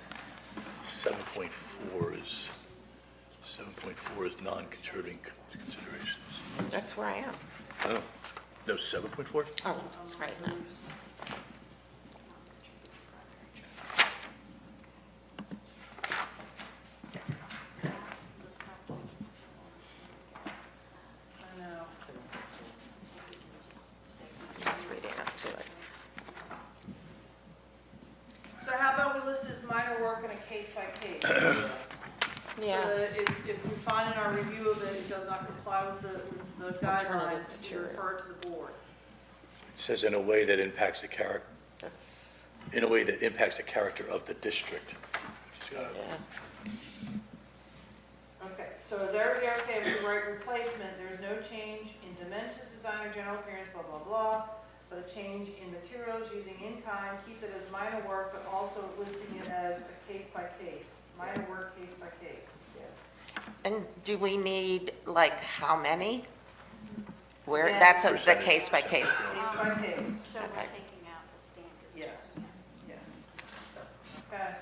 7.4 is non-contributing considerations. That's where I am. Oh, no, 7.4? Oh, that's right now. I know. Just reading up to it. So how about we list as minor work in a case by case? Yeah. So that if we find in our review of it, it does not comply with the guidelines, we material. refer it to the board. It says in a way that impacts the character, That's, in a way that impacts the character of the district. Which is, yeah. Okay, so is everybody okay if we write replacement, there's no change in dimensions, design, or general appearance, blah, blah, blah, but a change in materials using in-kind, keep it as minor work, but also listing it as a case by case, minor work, case by case. Yes. And do we need, like, how many? Where, Yeah. that's the Percentage. case by case. Case by case, So we're Okay. taking out the standard. yes, yeah. Okay,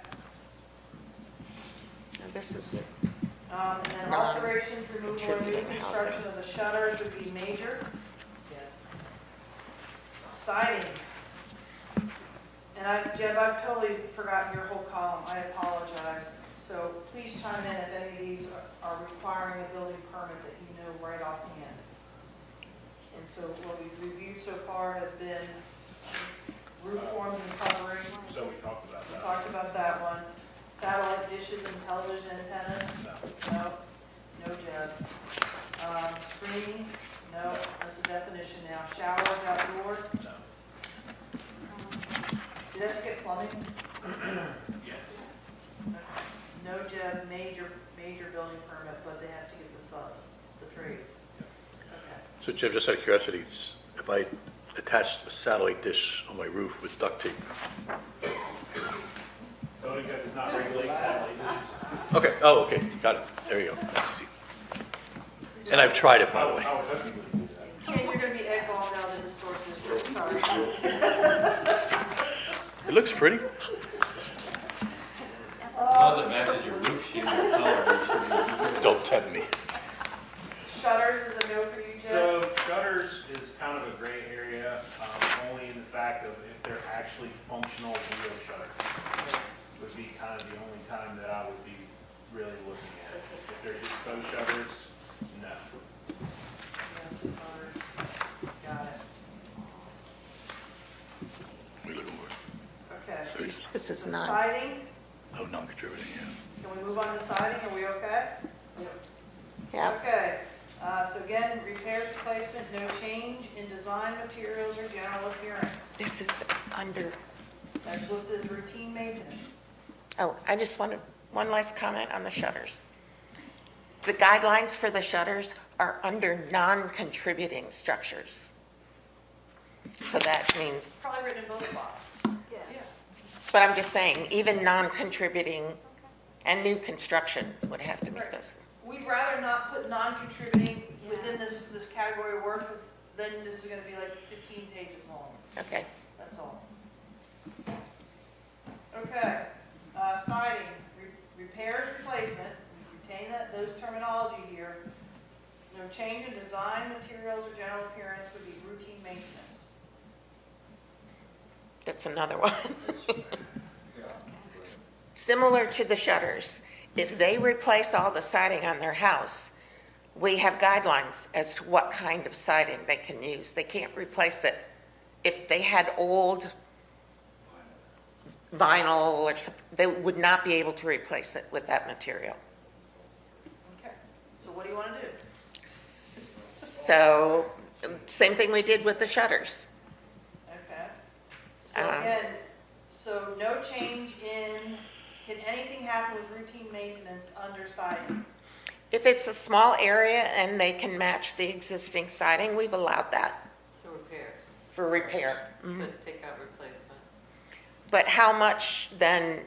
And this is it. and then Non- alterations, removal, or new contributing construction housing. of the shutters would be major. Yeah. Siding. And Jeb, I've totally forgotten your whole column, I apologize. So please chime in if any of these are requiring a building permit that you know right offhand. And so what we've reviewed so far has been roof forms and covering. So we talked about We that. talked about that one. Satellite dishes and television antennas? No. No, Jeb. Screening? No, that's a definition now. Showers outdoors? No. Do they have to get plumbing? Yes. No, Jeb, major building permit, but they have to get the subs, the trades. Okay. So Jim, just out of curiosity, if I attached a satellite dish on my roof with duct tape, Building code does not regulate satellite dishes. okay, oh, okay, got it, there you go, that's easy. And I've tried it, by the way. I would hope you would do that. Ken, you're gonna be eggbolled out in the store district, sorry. It looks pretty. As long as it matches your roof sheet and your color, it should be. Don't tempt me. Shutters is a no for you, Jeb? So shutters is kind of a gray area, only in the fact of if they're actually functional video shutters. Would be kind of the only time that I would be really looking at it. If they're just faux shutters, no. Got it. We look more. Okay. This is The not, siding, Oh, non-contributing, yeah. can we move on to siding, are we okay? yeah, Okay, so again, repairs, replacement, no change in design, materials, or general appearance. this is under, That's listed as routine maintenance. oh, I just wanted one last comment on the shutters. The guidelines for the shutters are under non-contributing structures. So that means, Probably written in both spots. Yeah. but I'm just saying, even non-contributing and new construction would have to meet those. We'd rather not put non-contributing within this category of work, because then this is gonna be like 15 pages long, Okay, that's all. Okay, siding, repairs, replacement, retain those terminology here. No change in design, materials, or general appearance would be routine maintenance. that's another one. Similar to the shutters, if they replace all the siding on their house, we have guidelines as to what kind of siding they can use. They can't replace it. If they had old vinyl or something, they would not be able to replace it with that material. Okay, so what do you want to do? So, same thing we did with the shutters. Okay. So again, so no change in, can anything happen with routine maintenance under siding? If it's a small area and they can match the existing siding, we've allowed that So repairs, for repair. but take out replacement. But how much then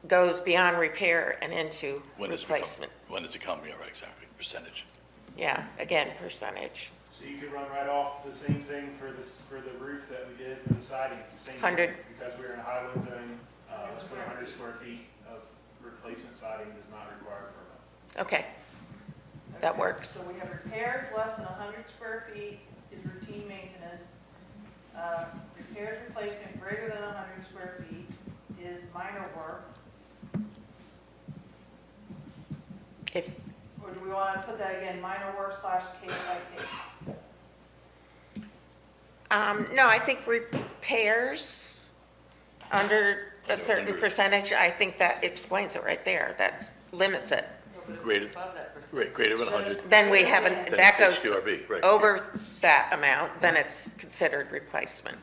goes beyond repair and into When does it replacement? When does it come, yeah, right, exactly, percentage. Yeah, again, percentage. So you could run right off the same thing for the roof that we did for the siding, it's the same. 100. thing. Because we're in a highland zone, let's put 100 square feet of replacement siding does not require a permit. Okay, that Okay, works. So we have repairs less than 100 square feet is routine maintenance. Repairs, replacement greater than 100 square feet is minor work. If, Or do we want to put that again, minor work / case by case? no, I think repairs under a Under certain 100. percentage, I think that explains it right there. That limits it. No, but if Greater- it's above that percentage. Right, greater than 100, Then we haven't, then that it's goes HDRB, right. over that amount, then it's considered replacement.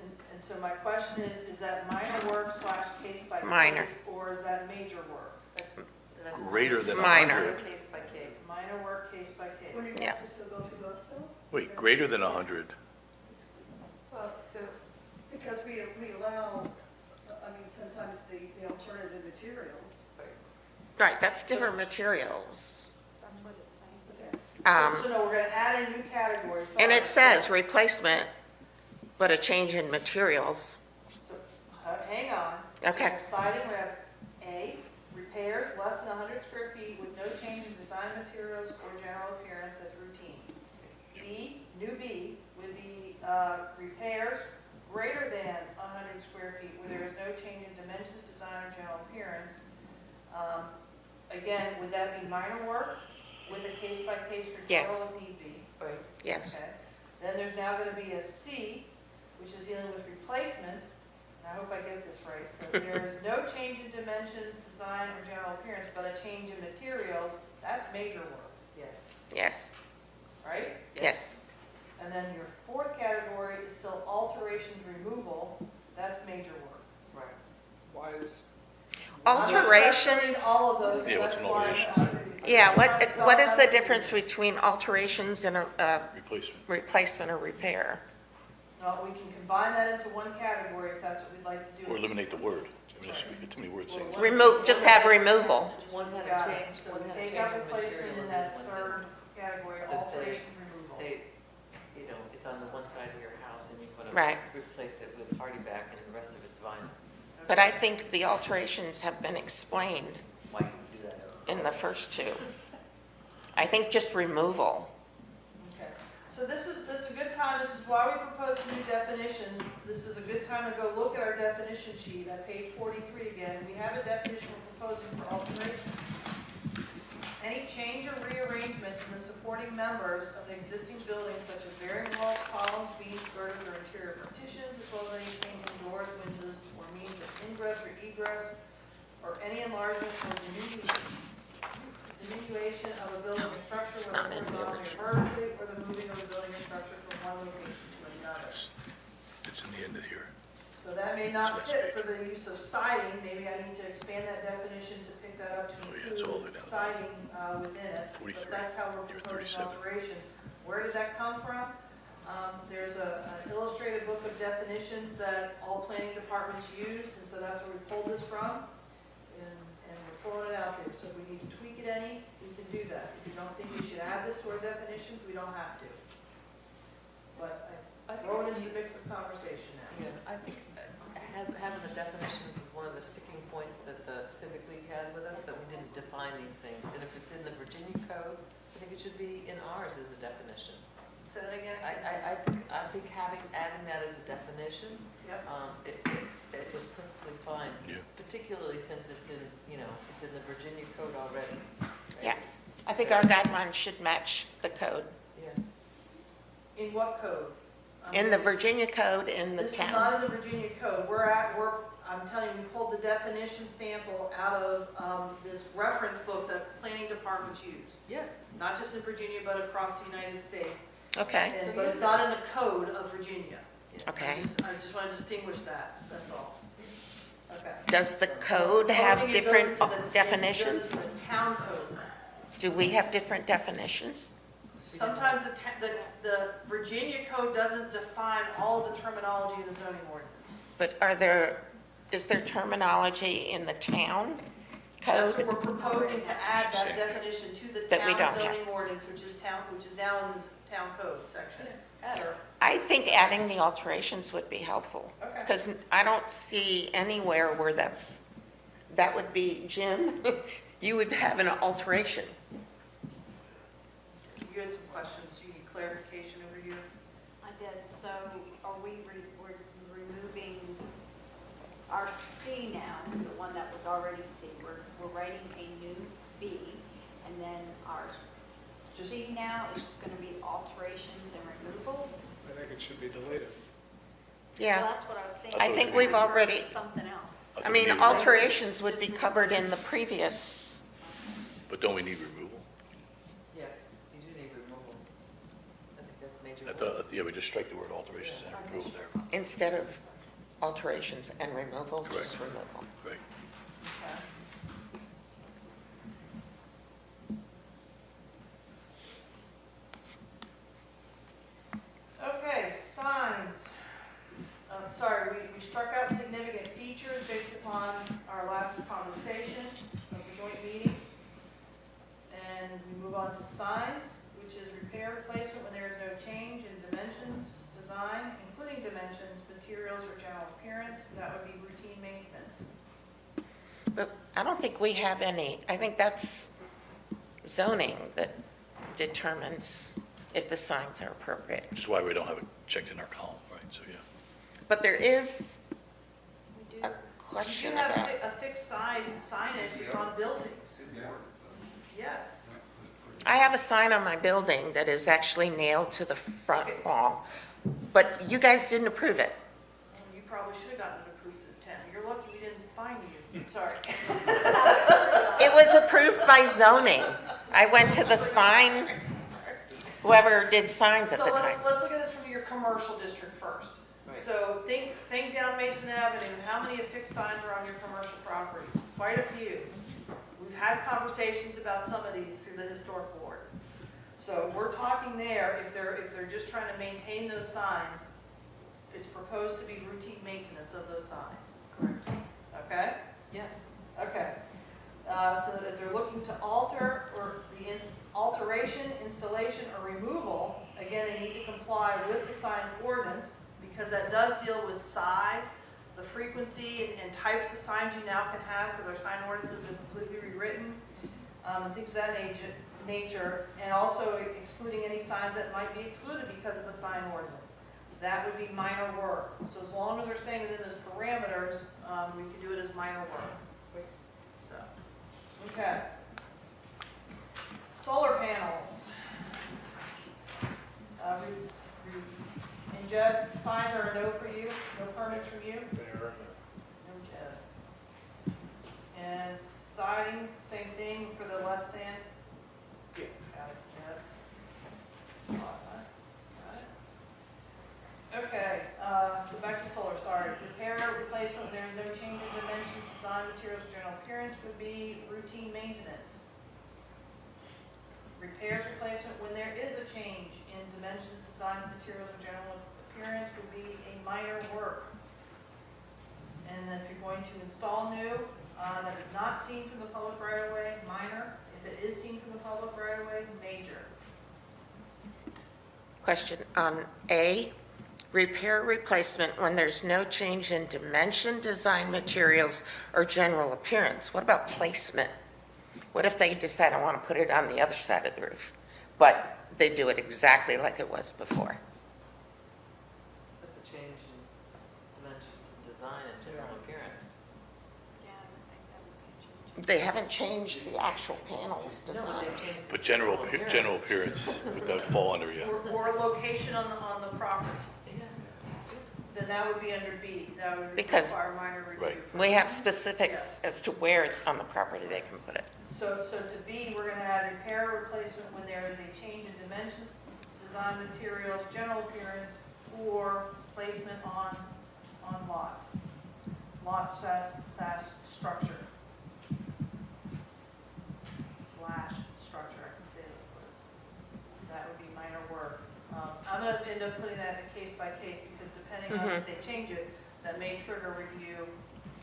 And so my question is that minor work / case by case? Minor. Or is that major work? That's Greater than Minor. 100. Case by case. Minor work, case by case. What is Yeah. that, still go through those still? Wait, greater than 100, Well, so Because we allow, I mean, sometimes the alternative materials. Right, that's different materials. that's what it's saying. Okay. So no, we're going to add a new category. And it Sorry. says replacement, but a change in materials. So, hang on. Okay. So siding, we have A, repairs less than 100 square feet with no change in design materials or general appearance as routine. B, new B, would be repairs greater than again, would that be minor work with a case-by-case Yes. referral if need be? Right. Yes. Okay. Then there's now going to be a C, which is dealing with replacement. And I hope I get this right. So there is no change in dimensions, design, or general appearance, but a change in materials. That's major work, Yes. Yes. right? Yes. And then your fourth category is still alterations, removal. That's major work. Right. Why is, I'm not Alterations. referring All of those. Yeah, what's that's an why, alteration? Yeah, what is the spell difference out- between alterations and a Replacement. replacement or repair? Well, we can combine that into one category if that's what we'd like to do. Or eliminate the word. I mean, we get too many words saying. Remove, just have removal. One had Got a it. change, So one we had a take change out in replacement material in and that then one third didn't. category, So alteration, removal. Say, you know, it's on the one side of your house and you want to Right. replace it with hardy back and the rest of it's vinyl. But I think the alterations have been explained Why you would do that? in the first two. I think just removal. Okay, so this is a good time, this is why we propose some new definitions. This is a good time to go look at our definition sheet at page 43 again. We have a definition we're proposing for alteration. Any change or rearrangement in the supporting members of an existing building such as bearing walls, columns, beams, girders, or interior partitions, as well as any change in doors, windows, or means of ingress or egress, or any enlargement or diminution of a building or structure, not whether in the horizontally original. or vertically, or the moving of a building or structure from one location to another. It's in the end of here. So that may not fit for the use of siding, maybe I need to expand that definition to pick that up to Oh, yeah, it's all the way include down. siding within it. 43. But that's how we're You're proposing 37. alterations. Where did that come from? There's an illustrated book of definitions that all planning departments use, and so that's where we pulled this from. And we're pulling it out there, so if we need to tweak it any, we can do that. If you don't think we should add this to our definitions, we don't have to. But I I think throw it it's into the mix of conversation now. Yeah, I think having the definitions is one of the sticking points that the Civic League had with us, that we didn't define these things. And if it's in the Virginia code, I think it should be in ours as a definition. Say that again? I think adding that as a definition, Yep. it was perfectly fine. Yeah. Particularly since it's in, it's in the Virginia code already. Yeah. I think our guidelines should match the code. Yeah. In what code? In the Virginia code, in the This is town. not in the Virginia code. I'm telling you, we pulled the definition sample out of this reference book that planning departments use. Yeah. Not just in Virginia, but across the United States. Okay, And- So But use it's it. not in the code of Virginia. okay. I just want to distinguish that, that's all. Okay. Does the code have Proposing it goes different into the- It definitions? goes into the town code. Do we have different definitions? Sometimes the Virginia code doesn't define all the terminology in the zoning ordinance. But is there terminology in the town That's what code? we're proposing to add that Same. definition to the That we town don't have. zoning ordinance, which is now in this town code section. Sure. I think adding the alterations would be helpful. Okay. Because I don't see anywhere where that would be, Jim, you would have an alteration. You had some questions, you need clarification over here? I did, so are we're removing our C now, the one that was already C, we're writing a new B, and then our C now is just gonna be alterations and removal? I think it should be deleted. Yeah. Well, that's what I was thinking. I think we've already- Something else. I mean, alterations would be covered in the previous, But don't we need removal? Yeah, you do need removal. I think that's major. I thought, yeah, we just strike the word alterations and removal there. instead of alterations and removal, just Correct. removal. Right. Okay. Okay, signs. Sorry, we struck out significant features based upon our last conversation of the joint meeting. And we move on to signs, which is repair replacement when there is no change in dimensions, design, including dimensions, materials, or general appearance. That would be routine maintenance. But I don't think we have any, I think that's zoning that determines if the signs are appropriate. Which is why we don't have it checked in our column, right? So, yeah. But there is We do, a You question have about, a fixed signage that's on buildings. Yes. I have a sign on my building that is actually nailed to the front wall, but you guys didn't approve it. Well, you probably should have gotten it approved at 10. You're lucky we didn't fine you. Sorry. It was approved by zoning. I went to the sign, whoever did signs at So the let's, time. let's look at this from your commercial district first. So think down Mason Avenue, how many affixed signs are on your commercial property? Quite a few. We've had conversations about some of these through the historic board. So we're talking there, if they're just trying to maintain those signs, it's proposed to be routine maintenance of those signs. Correct. Okay? Yes. Okay. So that if they're looking to alter or the alteration, installation, or removal, again, they need to comply with the sign ordinance because that does deal with size, the frequency, and types of signs you now can have because our sign ordinance has been completely rewritten, and things of that nature, and also excluding any signs that might be excluded because of the sign ordinance. That would be minor work. So as long as they're staying within those parameters, we can do it as minor work. So, okay. Solar panels. And Jed, signs are a no for you? No permits from you? Fair. No Jed. And siding, same thing for the less than? Yeah. Got it, Jed. Awesome. Got it. Okay, so back to solar, sorry. Repair, replacement, there's no change in dimensions, design, materials, general appearance would be routine maintenance. Repairs, replacement, when there is a change in dimensions, designs, materials, or general appearance would be a minor work. And if you're going to install new, that is not seen from the public right of way, minor. If it is seen from the public right of way, major. Question on A, repair, replacement, when there's no change in dimension, design, materials, or general appearance. What about placement? What if they decide I want to put it on the other side of the roof, but they do it exactly like it was before? That's a change in dimensions and design and general appearance. Yeah, I would think that would be a change. They haven't changed the actual panels No, design. they've changed the But general appearance would that fall under, yeah. Or location on the property. Yeah. Then that would be under B. That would Because- require minor review. Right. We have specifics as to where on the property they can put it. So to B, we're gonna add repair, replacement when there is a change in dimensions, design, materials, general appearance, or placement on lot. Lot slash structure. Slash structure, I can say those words. That would be minor work. I'm gonna end up putting that in case by case, because depending on if they change it, that may trigger review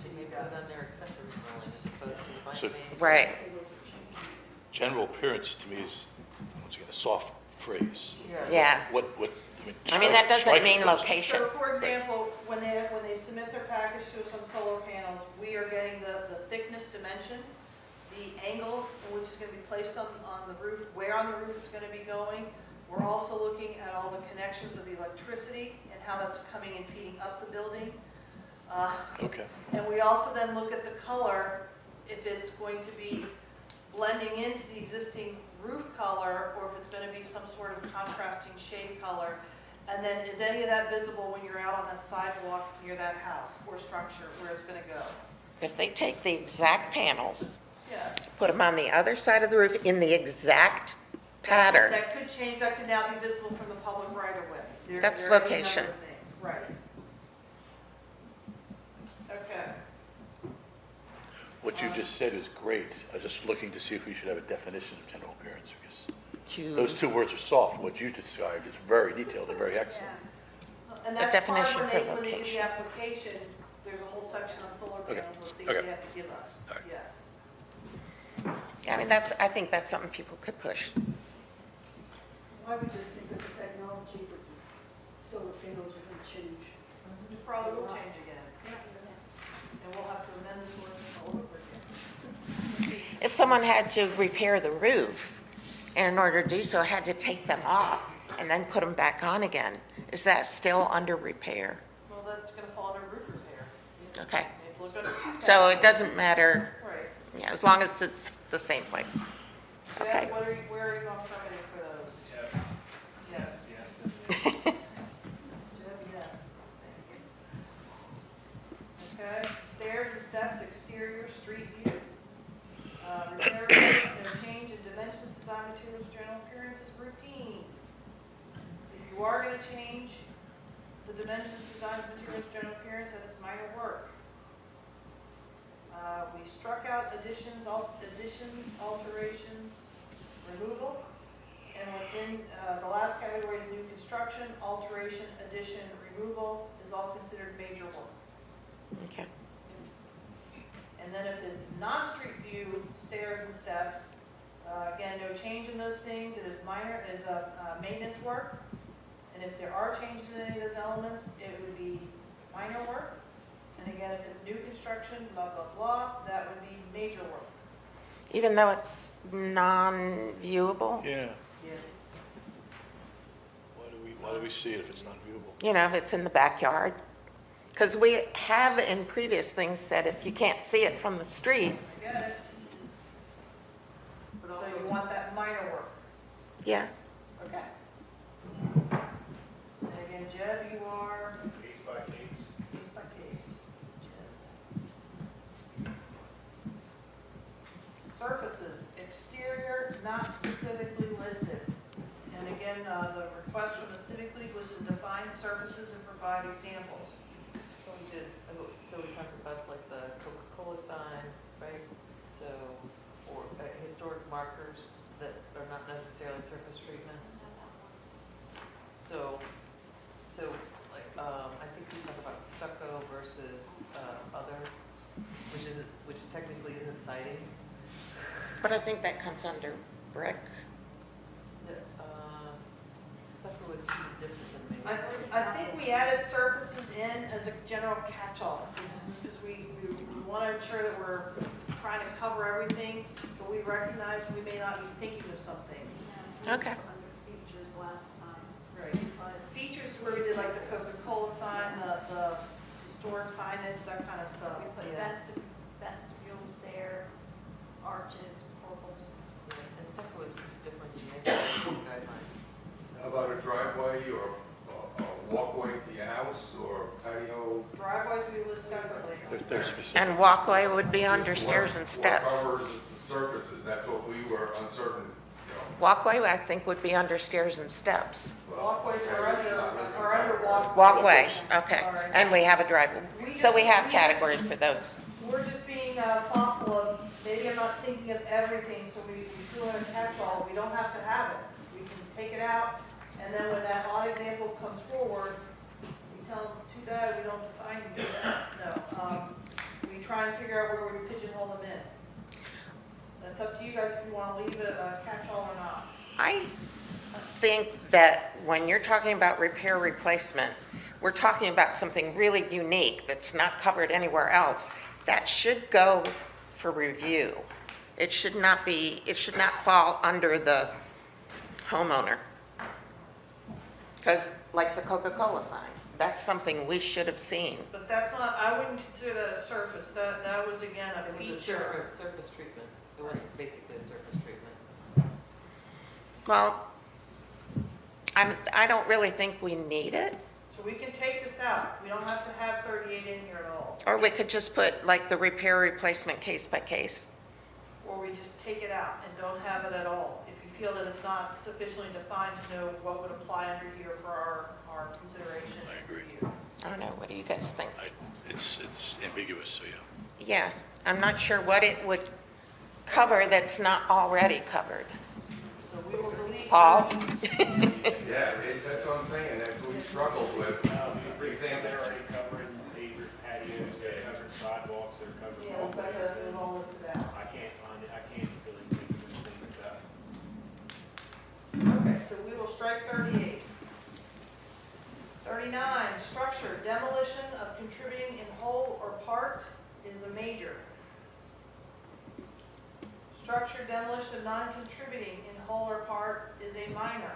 to They you put guys. on their accessory dwelling as opposed to the So- main. Right. General appearance to me is, once again, a soft phrase. Yeah. I mean, that doesn't striking mean doesn't- location. So for example, when they submit their package to us on solar panels, we are getting the thickness dimension, the angle in which it's going to be placed on the roof, where on the roof it's going to be going. We're also looking at all the connections of the electricity and how that's coming and feeding up the building. Okay. And we also then look at the color, if it's going to be blending into the existing roof color, or if it's going to be some sort of contrasting shade color. And then is any of that visible when you're out on that sidewalk near that house or structure where it's going to go? If they take the exact panels, Yes. put them on the other side of the roof in the exact pattern, That could change, that could now be visible from the public right of way. That's There are any location. number of things, right. Okay. What you just said is great. I'm just looking to see if we should have a definition of general appearance, because to, those two words are soft. What you described is very detailed and very excellent. And A that's part definition when for when they do location. the application, there's a whole section on solar Okay. panels of things Okay. they have to give us. All right. Yes. I mean, I think that's something people could push. I would just think that the technology with these solar panels are going to change. It probably will change again. And we'll have to amend this ordinance all over again. If someone had to repair the roof, and in order to do so, had to take them off and then put them back on again, is that still under repair? Well, that's gonna fall under roof repair. Okay. If you look under 2,000. So it doesn't matter, Right. yeah, as long as it's the same place. Okay. Jeff, where are you on permitting for those? Yes, Yes. yes, and yes. Jeff, yes. Thank you. Okay, stairs and steps, exterior, street view. Repair, replace, interchange, and dimensions, design materials, general appearance is routine. If you are gonna change the dimensions, design materials, general appearance, that is minor work. We struck out additions, alterations, removal. And what's in, the last category is new construction, alteration, addition, removal is all considered major work. Okay. And then if it's non-street view, stairs and steps, again, no change in those things, it is minor, it is a maintenance work. And if there are changes in any of those elements, it would be minor work. And again, if it's new construction, blah, blah, blah, that would be major work. Even though it's non-viewable? Yeah. Yeah. Why do we see it if it's not viewable? You know, if it's in the backyard? Because we have in previous things said if you can't see it from the street, I get it. So you want that minor work, yeah. okay? And again, Jeb, you are Case by case. case by case. Surfaces, exterior, not specifically listed. And again, the request from the Civic League was to define surfaces and provide examples. So we did, so we talked about like the Coca-Cola sign, right? So, or historic markers that are not necessarily surface treatment. So, like, I think we talk about stucco versus, other, which technically isn't siding. But I think that comes under brick. Stucco is pretty different than masonry. I think we added surfaces in as a general catch-all, because we want to ensure that we're trying to cover everything, but we recognize we may not be thinking of something. Okay. Under features last time, Right. but Features where we did like the Coca-Cola sign, the historic signage, that kind of stuff. we put Yeah. vestibules there, arches, portals. Yeah, and stucco is pretty different than masonry guidelines. How about a driveway or a walkway to your house or patio? Driveways we list separately. They're specific. And walkway would be under Just stairs and steps. What covers the surfaces, that's what we were uncertain, you know. Walkway, I think, would be under stairs and steps. Walkways are under walkways. Walkway, okay. All right. And we have a driveway. So we have categories for those. We're just being thoughtful of, maybe I'm not thinking of everything, so we threw in a catch-all, we don't have to have it. We can take it out, and then when that odd example comes forward, we tell them, too bad, we don't define you for that. No, we try and figure out where we pigeonhole them in. That's up to you guys if you want to leave it a catch-all or not. I think that when you're talking about repair replacement, we're talking about something really unique that's not covered anywhere else. That should go for review. It should not fall under the homeowner. Because like the Coca-Cola sign, that's something we should have seen. But that's not, I wouldn't consider that a surface, that was again a It was a feature. surface treatment. It wasn't basically a surface treatment. Well, I don't really think we need it. So we can take this out, we don't have to have 38 in here at all. Or we could just put like the repair replacement case by case. Or we just take it out and don't have it at all, if you feel that it's not sufficiently defined to know what would apply under here for our consideration I and agree. review. I don't know, what do you guys think? It's ambiguous, so yeah. Yeah, I'm not sure what it would cover that's not already covered. So we will delete. Paul? Yeah, that's what I'm saying, that's what we struggled with. For example, They're already covering pavers, patios, they're covering sidewalks, they're covering Yeah, but walkways. it's all listed out. I can't find it, I can't really think of anything that. Okay, so we will strike 38. 39, structure, demolition of contributing in whole or part is a major. Structure, demolition of non-contributing in whole or part is a minor.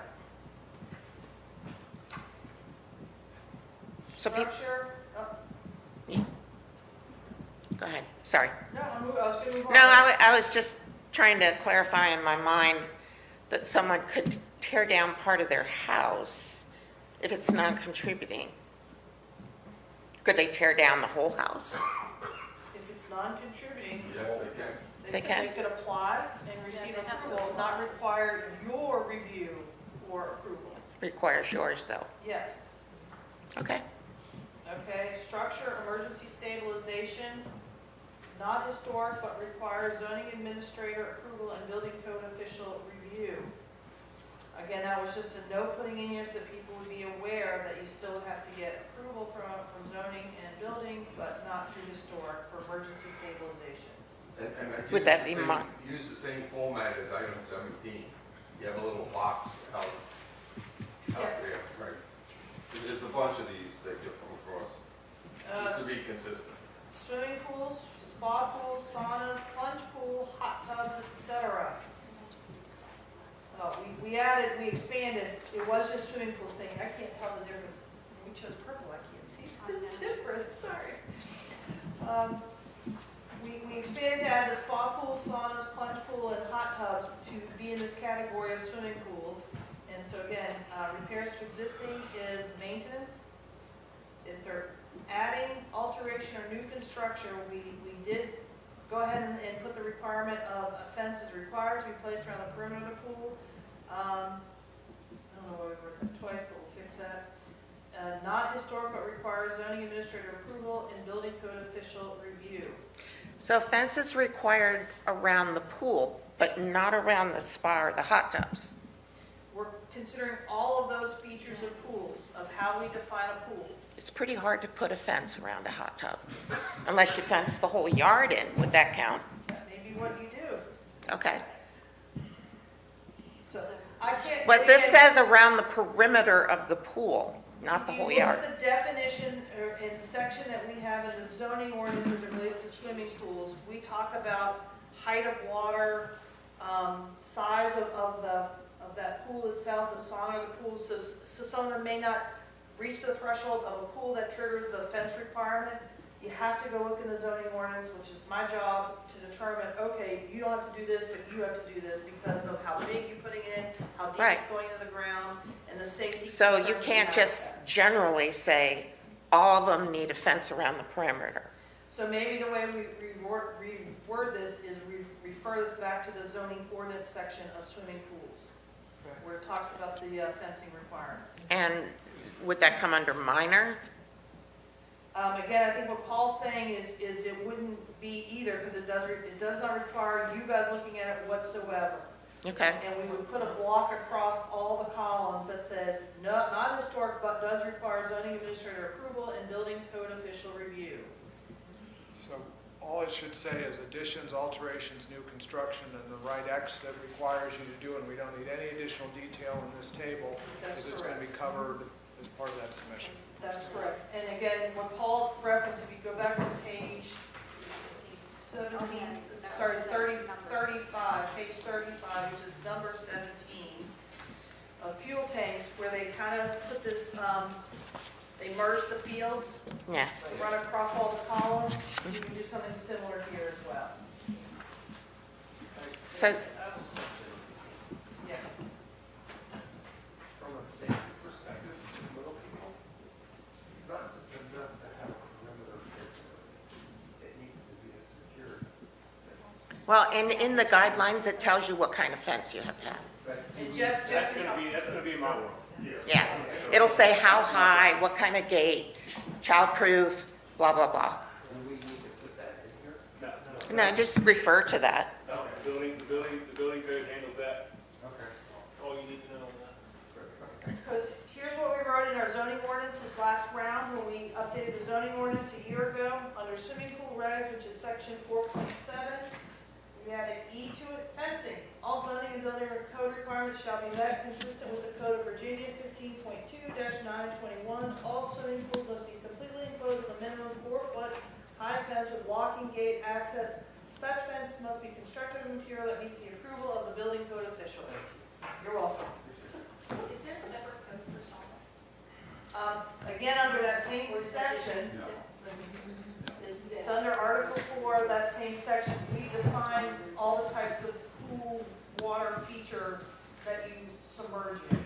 So people, Structure, go ahead, sorry. no, I was going to move on. No, I was just trying to clarify in my mind that someone could tear down part of their house if it's non-contributing. Could they tear down the whole house? If it's non-contributing, Yes, they can. They can? They could apply and receive they have to approval, not apply. require your review or approval. Requires yours, though. Yes. Okay. Okay, structure, emergency stabilization, not historic, but requires zoning administrator approval and building code official review. Again, that was just a note putting in here so that people would be aware that you still would have to get approval from zoning and building, but not through historic for emergency stabilization. And I Would use that the be same- Use the same format as item 17. You have a little box out there, right? There's a bunch of these that you'll come across, just to be consistent. Swimming pools, spa pools, saunas, plunge pool, hot tubs, etc. We added, we expanded, it was just swimming pool saying, I can't tell the difference. We chose purple, I can't see the difference, sorry. We expanded to add the spa pool, saunas, plunge pool, and hot tubs to be in this category of swimming pools. And so again, repairs to existing is maintenance. If they're adding, alteration, or new construction, we did go ahead and put the requirement of a fence is required to be placed around the perimeter of the pool. I don't know why we wrote that twice, but we'll fix that. Not historic, but requires zoning administrator approval and building code official review. So fence is required around the pool, but not around the spa or the hot tubs. We're considering all of those features of pools, of how we define a pool. It's pretty hard to put a fence around a hot tub, unless you fence the whole yard in. Would that count? That may be what you do. Okay. So I can't. But this again, says around the perimeter of the pool, not the if whole you look yard. at the definition or in section that we have in the zoning ordinance as it relates to swimming pools, we talk about height of water, size of that pool itself, the sauna of the pool. So some of them may not reach the threshold of a pool that triggers the fence requirement. You have to go look in the zoning ordinance, which is my job to determine, okay, you don't have to do this, but you have to do this because of how big you're putting it in, how deep Right. it's going into the ground, and the safety. So you concerns can't have just with that. generally say all of them need a fence around the perimeter. So maybe the way we reword this is refer this back to the zoning ordinance section of swimming pools, where it talks about the fencing requirement. And would that come under minor? Again, I think what Paul's saying is it wouldn't be either, because it does not require you guys looking at it whatsoever. Okay. And we would put a block across all the columns that says, no, not historic, but does require zoning administrator approval and building code official review. So all it should say is additions, alterations, new construction, and the right X that requires you to do, and we don't need any additional detail in this table, That's because it's going to be covered as part of that submission. That's correct. And again, what Paul referenced, if you go back to page 17, sorry, 35, page 35, which is number 17, of fuel tanks, where they kind of put this, they merge the fields, Yeah. run across all the columns. You can do something similar here as well. So, Yes. From a safety perspective, little people, it's not just enough to have a perimeter fence. It needs to be a secure fence. well, and in the guidelines, it tells you what kind of fence you have to have. But And Jeff, That's gonna be my world. Yeah. It'll say how high, what kind of gate, childproof, blah, blah, blah. do we need to put that in here? No, just refer to that. The building code handles that, Okay. all you need to know on that. because here's what we wrote in our zoning ordinance this last round, when we updated the zoning ordinance a year ago, under swimming pool regs, which is section 4.7, we added E to it, fencing. All zoning and building code requirements shall be met consistent with the Code of Virginia 15.2-921. All swimming pools must be completely enclosed with a minimum 4-foot high fence with locking gate access. Such fence must be constructed of material that meets the approval of the building code official. You're welcome. Is there a separate code for sauna? Again, under that same section, it's under Article 4 of that same section, we define all the types of that you submerge in.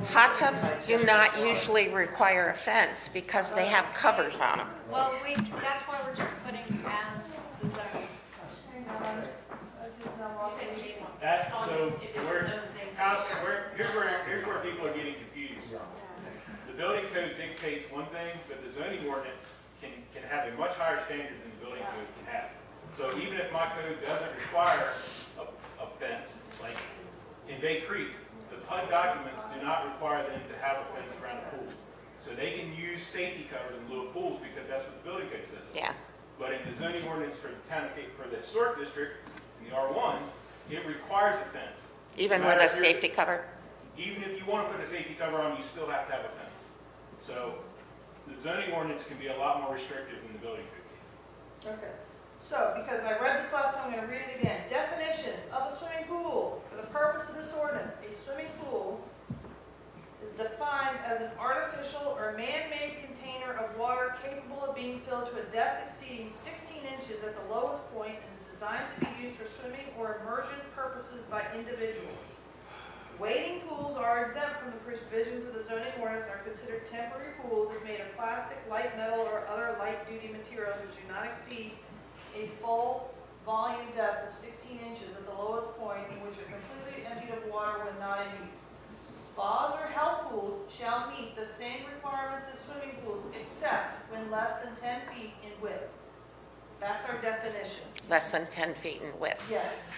Hot tubs do not usually require a fence because they have covers on them. Well, that's why we're just putting as the zoning. Hang on, I just now lost my meeting. That's, so, here's where people are getting confused. The building code dictates one thing, but the zoning ordinance can have a much higher standard than the building code can have. So even if my code doesn't require a fence, like in Bay Creek, the PUD documents do not require them to have a fence around the pool. So they can use safety covers in lieu of pools because that's what the building code says. Yeah. But in the zoning ordinance for the town of Cape, for the historic district, in the R1, it requires a fence. Even No with matter a if you're- safety cover? Even if you want to put a safety cover on, you still have to have a fence. So the zoning ordinance can be a lot more restrictive than the building code. Okay, so, because I read this last time, I'm gonna read it again. Definitions of a swimming pool. For the purpose of this ordinance, a swimming pool is defined as an artificial or man-made container of water capable of being filled to a depth exceeding 16 inches at the lowest point and is designed to be used for swimming or immersion purposes by individuals. Wading pools are exempt from the provisions of the zoning ordinance, are considered temporary pools if made of plastic, light metal, or other light-duty materials which do not exceed a full volume depth of 16 inches at the lowest point and which are completely emptied of water when not in use. Spas or health pools shall meet the same requirements as swimming pools except when less than 10 feet in width. That's our definition. Less than 10 feet in width. Yes.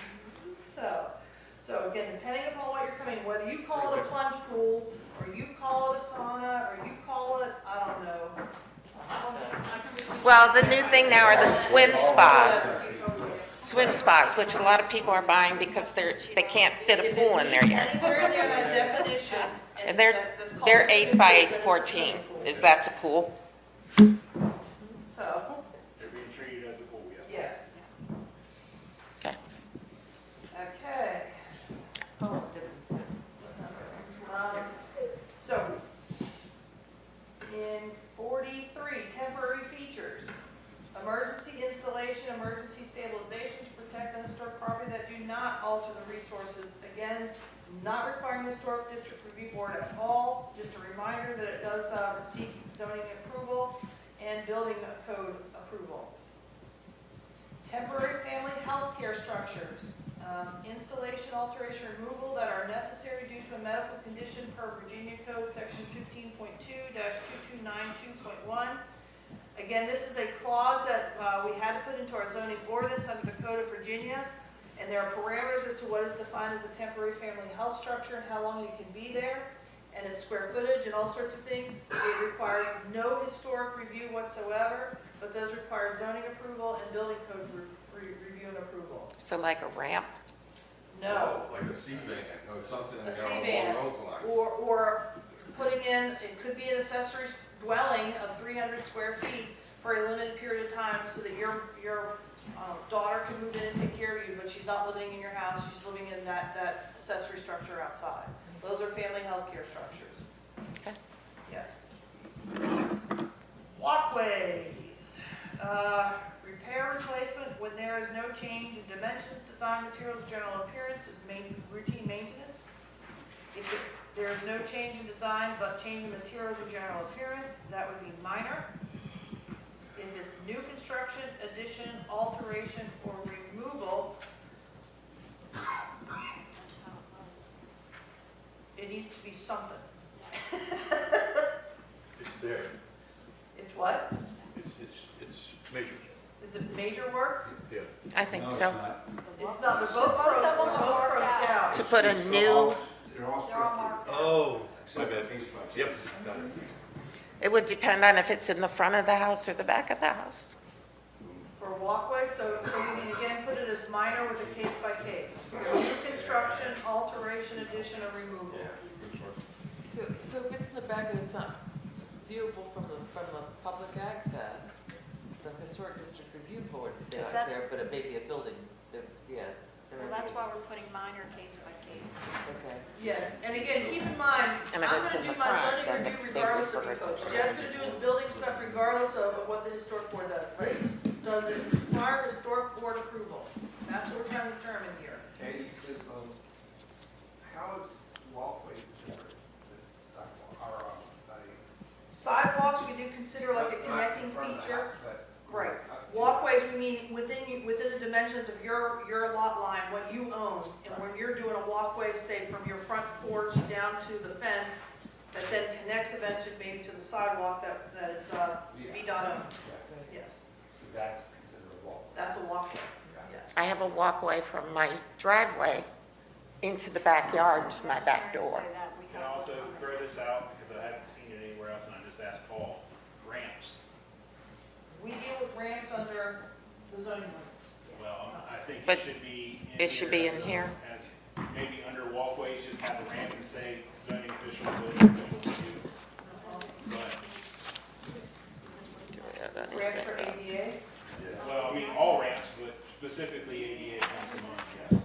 So again, depending upon what you're coming, whether you call it a plunge pool, or you call it a sauna, or you call it, I don't know. Well, the new thing now are the swim spas. Swim spas, which a lot of people are buying because they can't fit a pool in there yet. Anywhere in there, that definition. And they're 8 by 14. Is that a pool? So, They're being treated as a pool, yes. yes. Okay. Okay. Oh, different stuff. So, in 43, temporary features. Emergency installation, emergency stabilization to protect the historic property that do not alter the resources. Again, not requiring the historic district review board at all. Just a reminder that it does receive zoning approval and building code approval. Temporary family health care structures. Installation, alteration, removal that are necessary due to a medical condition per Virginia Code Section 15.2-2292.1. Again, this is a clause that we had to put into our zoning ordinance under the Code of Virginia, and there are parameters as to what is defined as a temporary family health structure and how long it can be there, and its square footage and all sorts of things. It requires no historic review whatsoever, but does require zoning approval and building code review and approval. So like a ramp? No. Like a C-band or something A along C-band, those lines. or putting in, it could be an accessory dwelling of 300 square feet for a limited period of time so that your daughter can move in and take care of you, but she's not living in your house, she's living in that accessory structure outside. Those are family health care structures. Okay. Yes. Walkways. Repair, replacement, when there is no change in dimensions, design, materials, general appearance, is routine maintenance. If there is no change in design, but change in materials or general appearance, that would be minor. If it's new construction, addition, alteration, or removal, it needs to be something. It's there. It's what? It's major. Is it major work? Yeah. I think so. It's not, they're both Both of them are both marked crossed out. out. To put a new, They're all marked. Oh, my bad. Yep, got it. it would depend on if it's in the front of the house or the back of the house. For a walkway, so you can again put it as minor with a case by case. New construction, alteration, addition, or removal. So if it's in the back and it's not viewable from the public access, the historic district review board, they're Is not that- there, but it may be a building, yeah. Well, that's why we're putting minor case by case. Okay. Yeah, and again, keep in mind, I'm And if it's gonna in do the my front, zoning then review they regardless of refer you it folks. to Jeff's gonna do his building stuff regardless of what the historic board does. This doesn't require historic board approval. That's what we're trying to determine here. Katie, is consider like a Not connecting in front of the feature. house, but- Right. Walkways, we mean within the dimensions of your lot line, what you own. And when you're doing a walkway, say from your front porch down to the fence, that then connects eventually maybe to the sidewalk that is VDOT owned. Yeah. Yes, So that's considered a wall. that's a walkway, yes. I have a walkway from my driveway into the backyard to my back door. Say that, we You can have to also comment. throw this out, because I haven't seen it anywhere else, and I just asked Paul, ramps. We deal with ramps under the zoning limits. Well, I think But it should be. it should be in as a- here. as Maybe under walkways, just have a ramp and say zoning official, building official review. But, Ramps for ADA. well, I mean, all ramps, but specifically ADA comes to mind, yeah.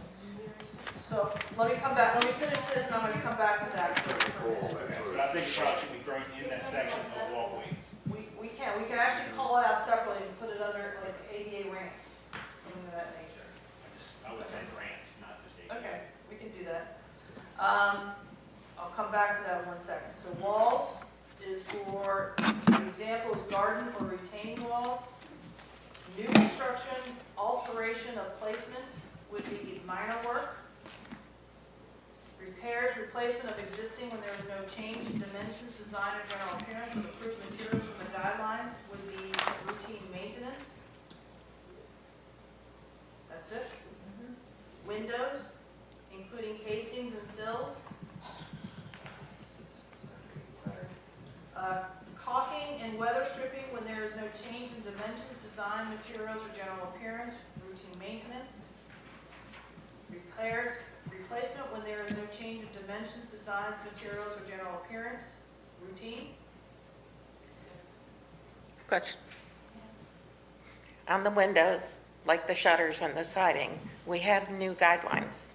So let me come back, let me finish this and I'm gonna come back to that. But I think it probably should be thrown in that section of walkways. We can actually call it out separately and put it under like ADA ramps, something of that nature. I would say ramps, not just ADA. Okay, we can do that. I'll come back to that in 1 second. So walls is for, the example is garden or retaining walls. New construction, alteration of placement would be minor work. Repairs, replacement of existing when there is no change in dimensions, design, or general appearance of approved materials from the guidelines would be routine maintenance. That's it. Windows, including casings and sills. Caulking and weather stripping when there is no change in dimensions, design, materials, or general appearance, routine maintenance. Repairs, replacement when there is no change in dimensions, designs, materials, or general appearance, routine. Question. On the windows, like the shutters and the siding, we have new guidelines.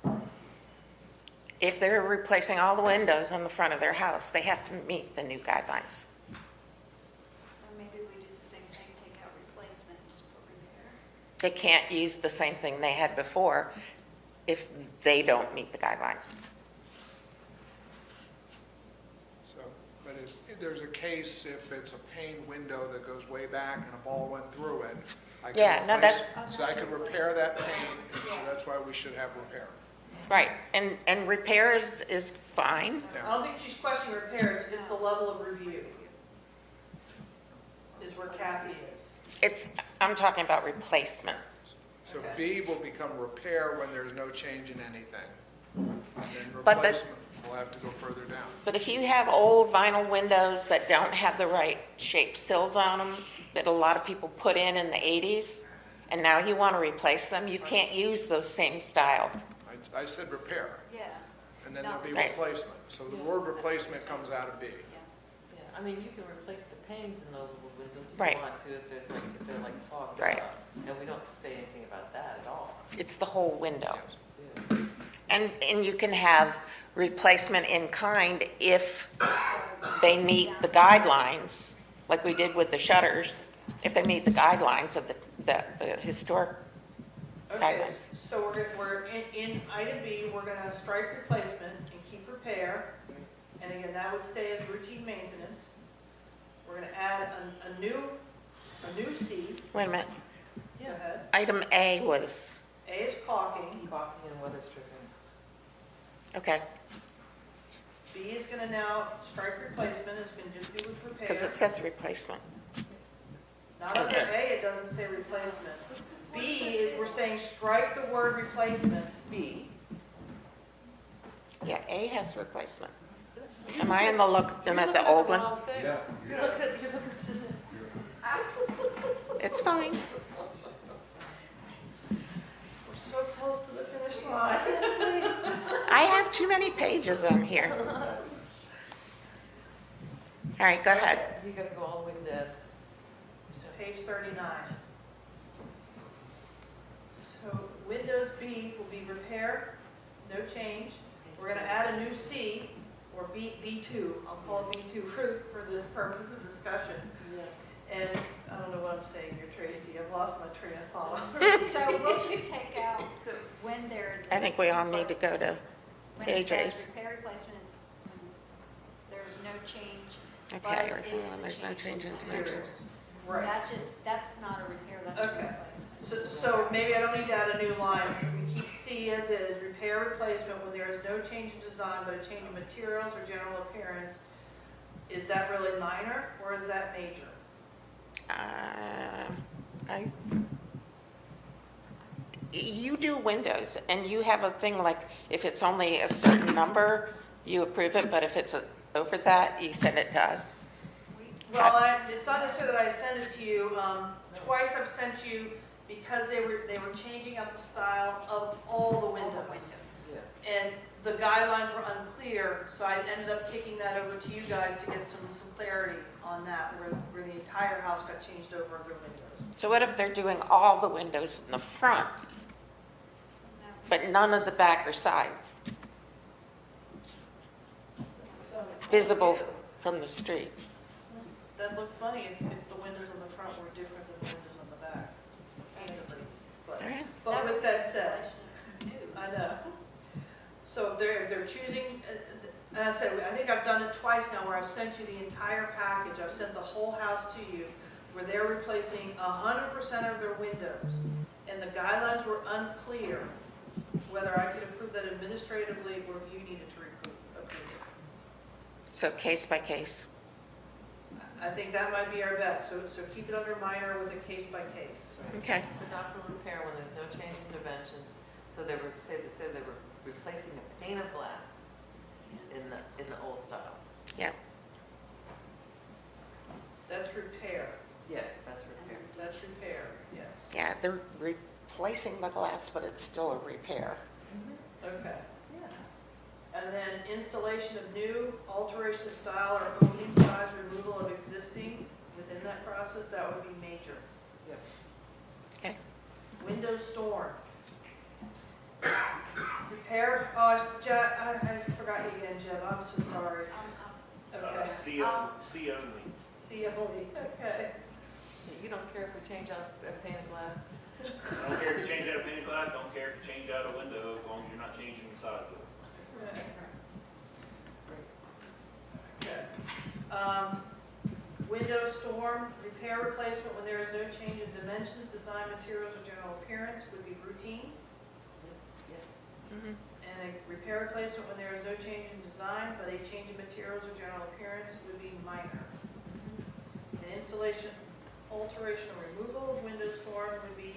If they're replacing all the windows on the front of their house, they have to meet the new guidelines. So maybe we do the same thing, take out replacement, just put repair. They can't use the same thing they had before if they don't meet the guidelines. So, but if there's a case, if it's a pane window that goes way back and a ball went through it, I could Yeah, no, replace- that's- So I could repair that pane, so that's why we should have repair. Right, and repairs is fine. I don't think she's questioning repairs, it's the level of review. Is where Kathy is. I'm talking about replacement. So B will become repair when there's no change in anything. And then But the- replacement will have to go further down. But if you have old vinyl windows that don't have the right shaped sills on them, that a lot of people put in the 80s, and now you want to replace them, you can't use those same style. I said repair, Yeah, and then there'll be Right. replacement. So the word replacement comes out of B. yeah. Yeah, I mean, you can replace the panes in those old windows if Right. you want to, if they're like fogged Right. up. And we don't say anything about that at all. It's the whole window. Yeah. And you can have replacement in kind if they meet the guidelines, like we did with the shutters, if they meet the guidelines of the historic Okay, guidelines. so we're in item B, we're gonna strike replacement and keep repair. And again, that would stay as routine maintenance. We're gonna add a new C. Wait a minute. Go ahead. Item A was, A is caulking. Caulking and weather stripping. okay, B is gonna now strike replacement, it's gonna just be with repair. because it says replacement. Not under A, it doesn't say replacement. B is, we're saying strike the word replacement. B. Yeah, A has replacement. Am I in the am at the old one? Yeah. You're looking at, It's fine. We're so close to the finish line. I have too many pages on here. All right, go ahead. You gotta go all the way to the, So page 39. So Windows B will be repair, no change. We're going to add a new C, or B2. I'll call it B2 for this purpose of discussion. And I don't know what I'm saying here, Tracy. I've lost my train of thought. So we'll just take out, so when there is. I think we all need to go to When it says AJ's. repair replacement, there is no change Okay, But or if when it's a there's no change in materials, dimensions. Right. That's not a repair, that's a Okay. replacement. So maybe I don't need to add a new line. We keep C as is, repair, replacement, when there is no change in design, but a change in materials or general appearance. Is that really minor, or is that major? You do windows, and you have a thing like, if it's only a certain number, you approve it, but if it's over that, you send it to us. Well, it's not necessarily that I send it to you. Twice I've sent you because they were changing up the style of all the windows. Yeah. And the guidelines were unclear, so I ended up kicking that over to you guys to get some clarity on that, where the entire house got changed over their windows. So what if they're doing all the windows in the front, but none of the back or sides, visible from the street? That'd look funny if the windows on the front were different than the windows on the back, candidly. All right. But with that said, I know. So they're choosing, and I said, I think I've done it twice now where I've sent you the entire package. I've sent the whole house to you where they're replacing 100% of their windows. And the guidelines were unclear whether I could approve that administratively or if you needed to approve it. So case by case. I think that might be our best. So keep it under minor with a case by case. Okay. But not for repair when there's no change in dimensions. So they were, say they were replacing a pane of glass in the old style. Yeah. That's repair. Yeah, that's repair. That's repair, yes. Yeah, they're replacing the glass, but it's still a repair. Okay. Yeah. And then installation of new, alteration of style or opening size, removal of existing within that process, that would be major. Yep. Okay. Window storm. Repair, I forgot you again, Jeb, I'm so sorry. Okay. C only. See, Emily, okay. You don't care if we change out a pane of glass? I don't care if you change out a pane of glass, don't care if you change out a window, as long as you're not changing the size of it. Okay. Window storm, repair, replacement when there is no change in dimensions, design, materials, or general appearance would be routine. Mhm. And a repair replacement when there is no change in design, but a change in materials or general appearance would be minor. And installation, alteration, or removal of window storm would be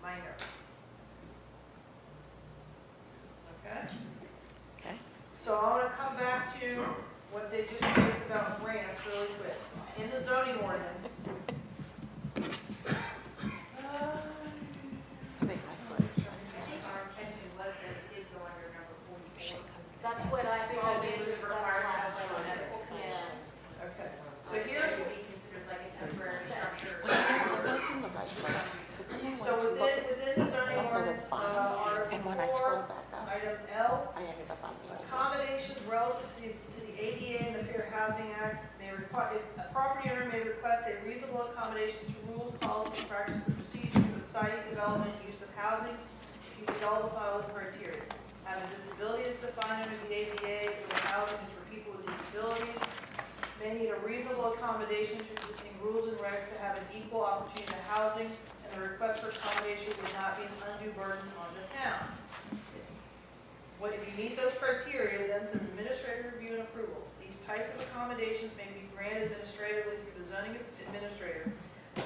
minor. Okay? Okay. So I want to come back to what they just said about ramps really quick. In the zoning ordinance, I think that's what it's trying to I think our intention was that it did go under number 44. do. That's what I Because thought it it was was required to last have time. medical Yeah. okay. So here's, It would be considered like a temporary structure. It was in the right place. But then I so went to look at within the zoning something ordinance, at bottom, and when I Article scrolled 4, back up, item L, I ended up on the old one. accommodations relative to the ADA and the Fair Housing Act may require, a property owner may request a reasonable accommodation to rules, policies, practices, and procedures for the siting, development, and use of housing if you develop the following criteria. Having disability is defined under the ADA, or the housing is for people with disabilities. May need a reasonable accommodation to existing rules and regs to have an equal opportunity to housing, and the request for accommodation would not be an undue burden on the town. What if you meet those criteria, then some administrative review and approval. These types of accommodations may be granted administratively through the zoning administrator.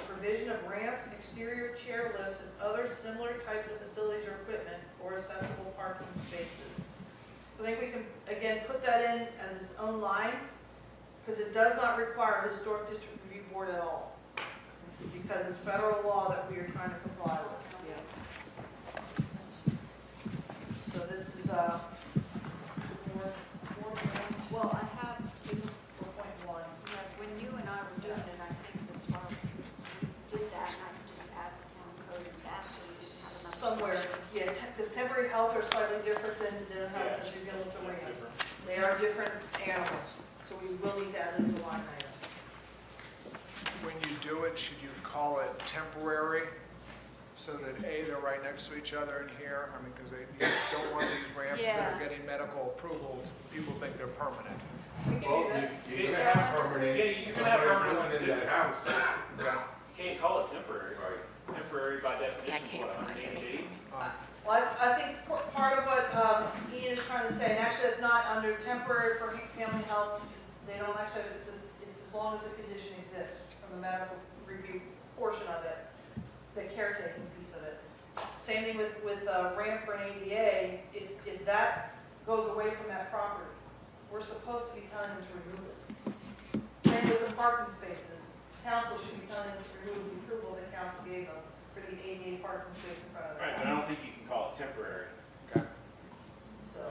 Provision of ramps, exterior chair lifts, and other similar types of facilities or equipment or accessible parking spaces. I think we can, again, put that in as its own line, because it does not require a historic district review board at all, because it's federal law that we are trying to comply with. Yeah. So this is, 4.1. Well, I have, 4.1. when you and I were doing it, I think that's why we did that, and I just add the town code and staff, so you didn't have enough. Somewhere, yeah, because temporary health are slightly different than as you're dealing with the ramps. They are different animals, so we will need to add these a line item. When you do it, should you call it temporary so that A, they're right next to each other in here, I mean, because you don't want these ramps that Yeah. are getting medical approval, people think they're permanent. Well, you can have permanent, Yeah, you can have somebody's permanent living in too. the house. Okay. You can't call it temporary. Right. Temporary by Yeah, I definition, can't what, find 180 it. days? Well, I think part of what Ian is trying to say, and actually it's not under temporary for family health, they don't actually, it's as long as the condition exists from the medical review portion of it, the caretaking piece of it. Same thing with ramp for an ADA, if that goes away from that property, we're supposed to be telling them to remove it. Same with the parking spaces, council should be telling them to remove the approval that council gave them for the ADA parking space in front of their Right, house. but I don't think you can call it temporary. So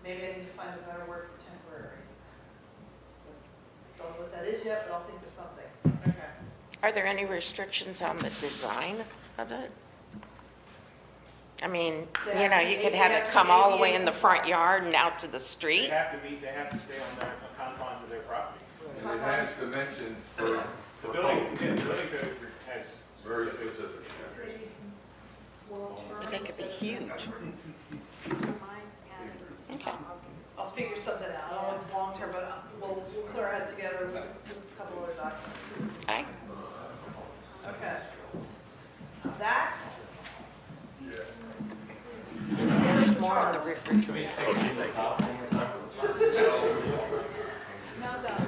maybe I need to find a better word for temporary. Don't know what that is yet, but I'll think of something. Okay. Are there any restrictions on the design of it? I mean, you know, you could have it come all the way in the front yard and out to the They street. have to meet, they have to stay on their confines of their property. And it has dimensions for, The for building, code. the building code has. Very specific. But they could be huge. So mine added. Okay. I'll figure something out. I don't know if it's long term, but we'll put our heads together with a couple other documents. Okay. Okay. That, There's more in the refrigerator.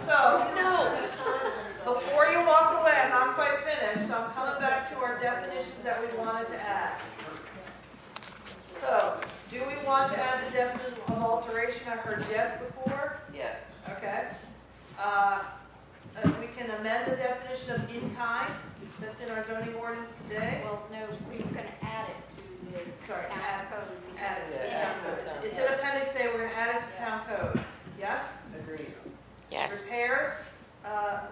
so, before you walk away, I'm not quite finished, so I'm coming back to our definitions that we wanted to add. So, do we want to add the definition of alteration? I heard yes before. Yes. Okay. We can amend the definition of in-kind that's in our zoning ordinance today. Well, no, we were gonna add it to the Sorry, town add- code. Add it to Yeah, town add it to code. town It's code. in appendix A, we're gonna add it to town code. Yes? Agreed. Yes. Repairs,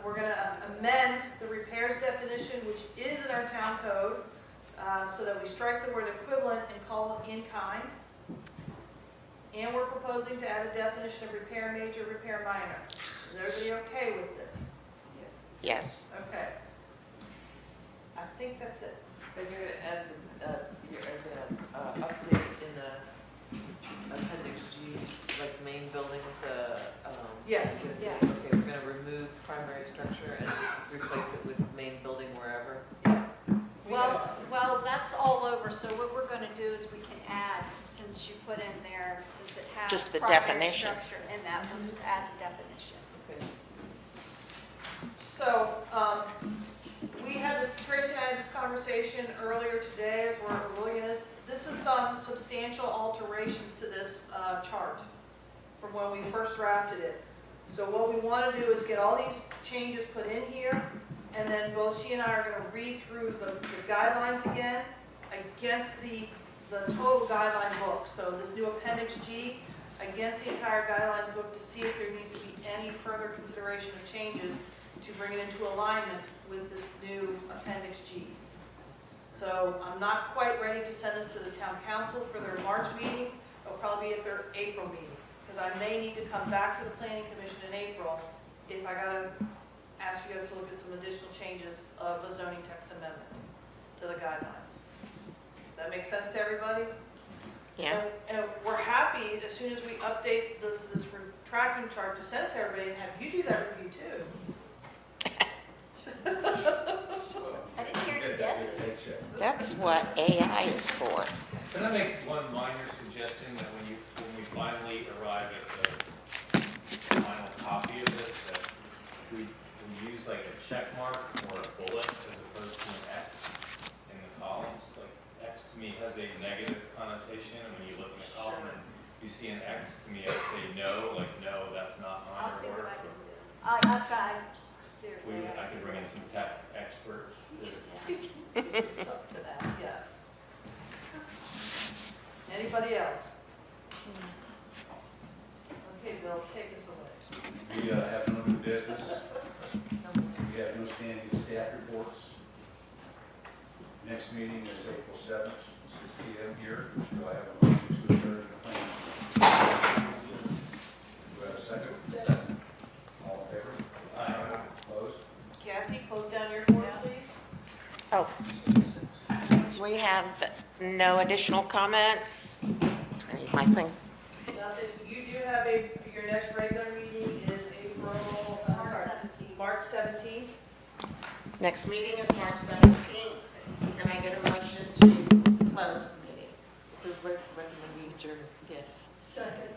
we're gonna amend the repairs definition, which is in our town code, so that we strike the word equivalent and call it in-kind. And we're proposing to add a definition of repair major, repair minor. Is everybody okay with this? Yes. Okay. I think that's it. And you're gonna add, you're gonna, update in the appendix G, like main building with the, Yes. it's gonna say, Yeah. okay, we're gonna remove primary structure and replace it with main building wherever. Well, that's all over, so what we're gonna do is we can add, since you put in there, since it has Just the primary definition. structure in that, we'll just add the definition. Okay. So, we had this, Tracy and I had this conversation earlier today as we're looking at this. This is some substantial alterations to this chart from when we first drafted it. So what we want to do is get all these changes put in here, and then both she and I are going to read through the guidelines again against the total guideline book. So this new Appendix G against the entire guidelines book to see if there needs to be any further consideration of changes to bring it into alignment with this new Appendix G. So I'm not quite ready to send this to the town council for their March meeting. It'll probably be at their April meeting, because I may need to come back to the planning commission in April if I gotta ask you guys to look at some additional changes of a zoning text amendment to the guidelines. That makes sense to everybody? Yeah. And we're happy as soon as we update this tracking chart to send to everybody and have you do that review too. I didn't hear any guesses. That's what AI is for. Can I make one minor suggestion that when we finally arrive at the final copy of this, that we use like a check mark or a bullet as opposed to an X in the columns? Like X to me has a negative connotation, and when you look in the column and you see an X, to me I say no, like no, that's not I'll mine see or what I work. can do. I've got, seriously. I could bring in some tech experts to Something to that, yes. Anybody else? Okay, Bill, take us away. We have no new business. We have no standing staff reports. Next meeting is April 7th, 6 p.m. here. Do I have a motion to adjourn the plan? Do I have a second? Second. All in favor? Aye. Opposed? Kathy, close down your door, please. Oh, we have no additional comments? I need my thing. Nothing, you do have your next regular meeting is April, March 17th. March 17th. Next meeting is March 17th. Can I get a motion to close the meeting? Recommend we adjourn, yes. Second.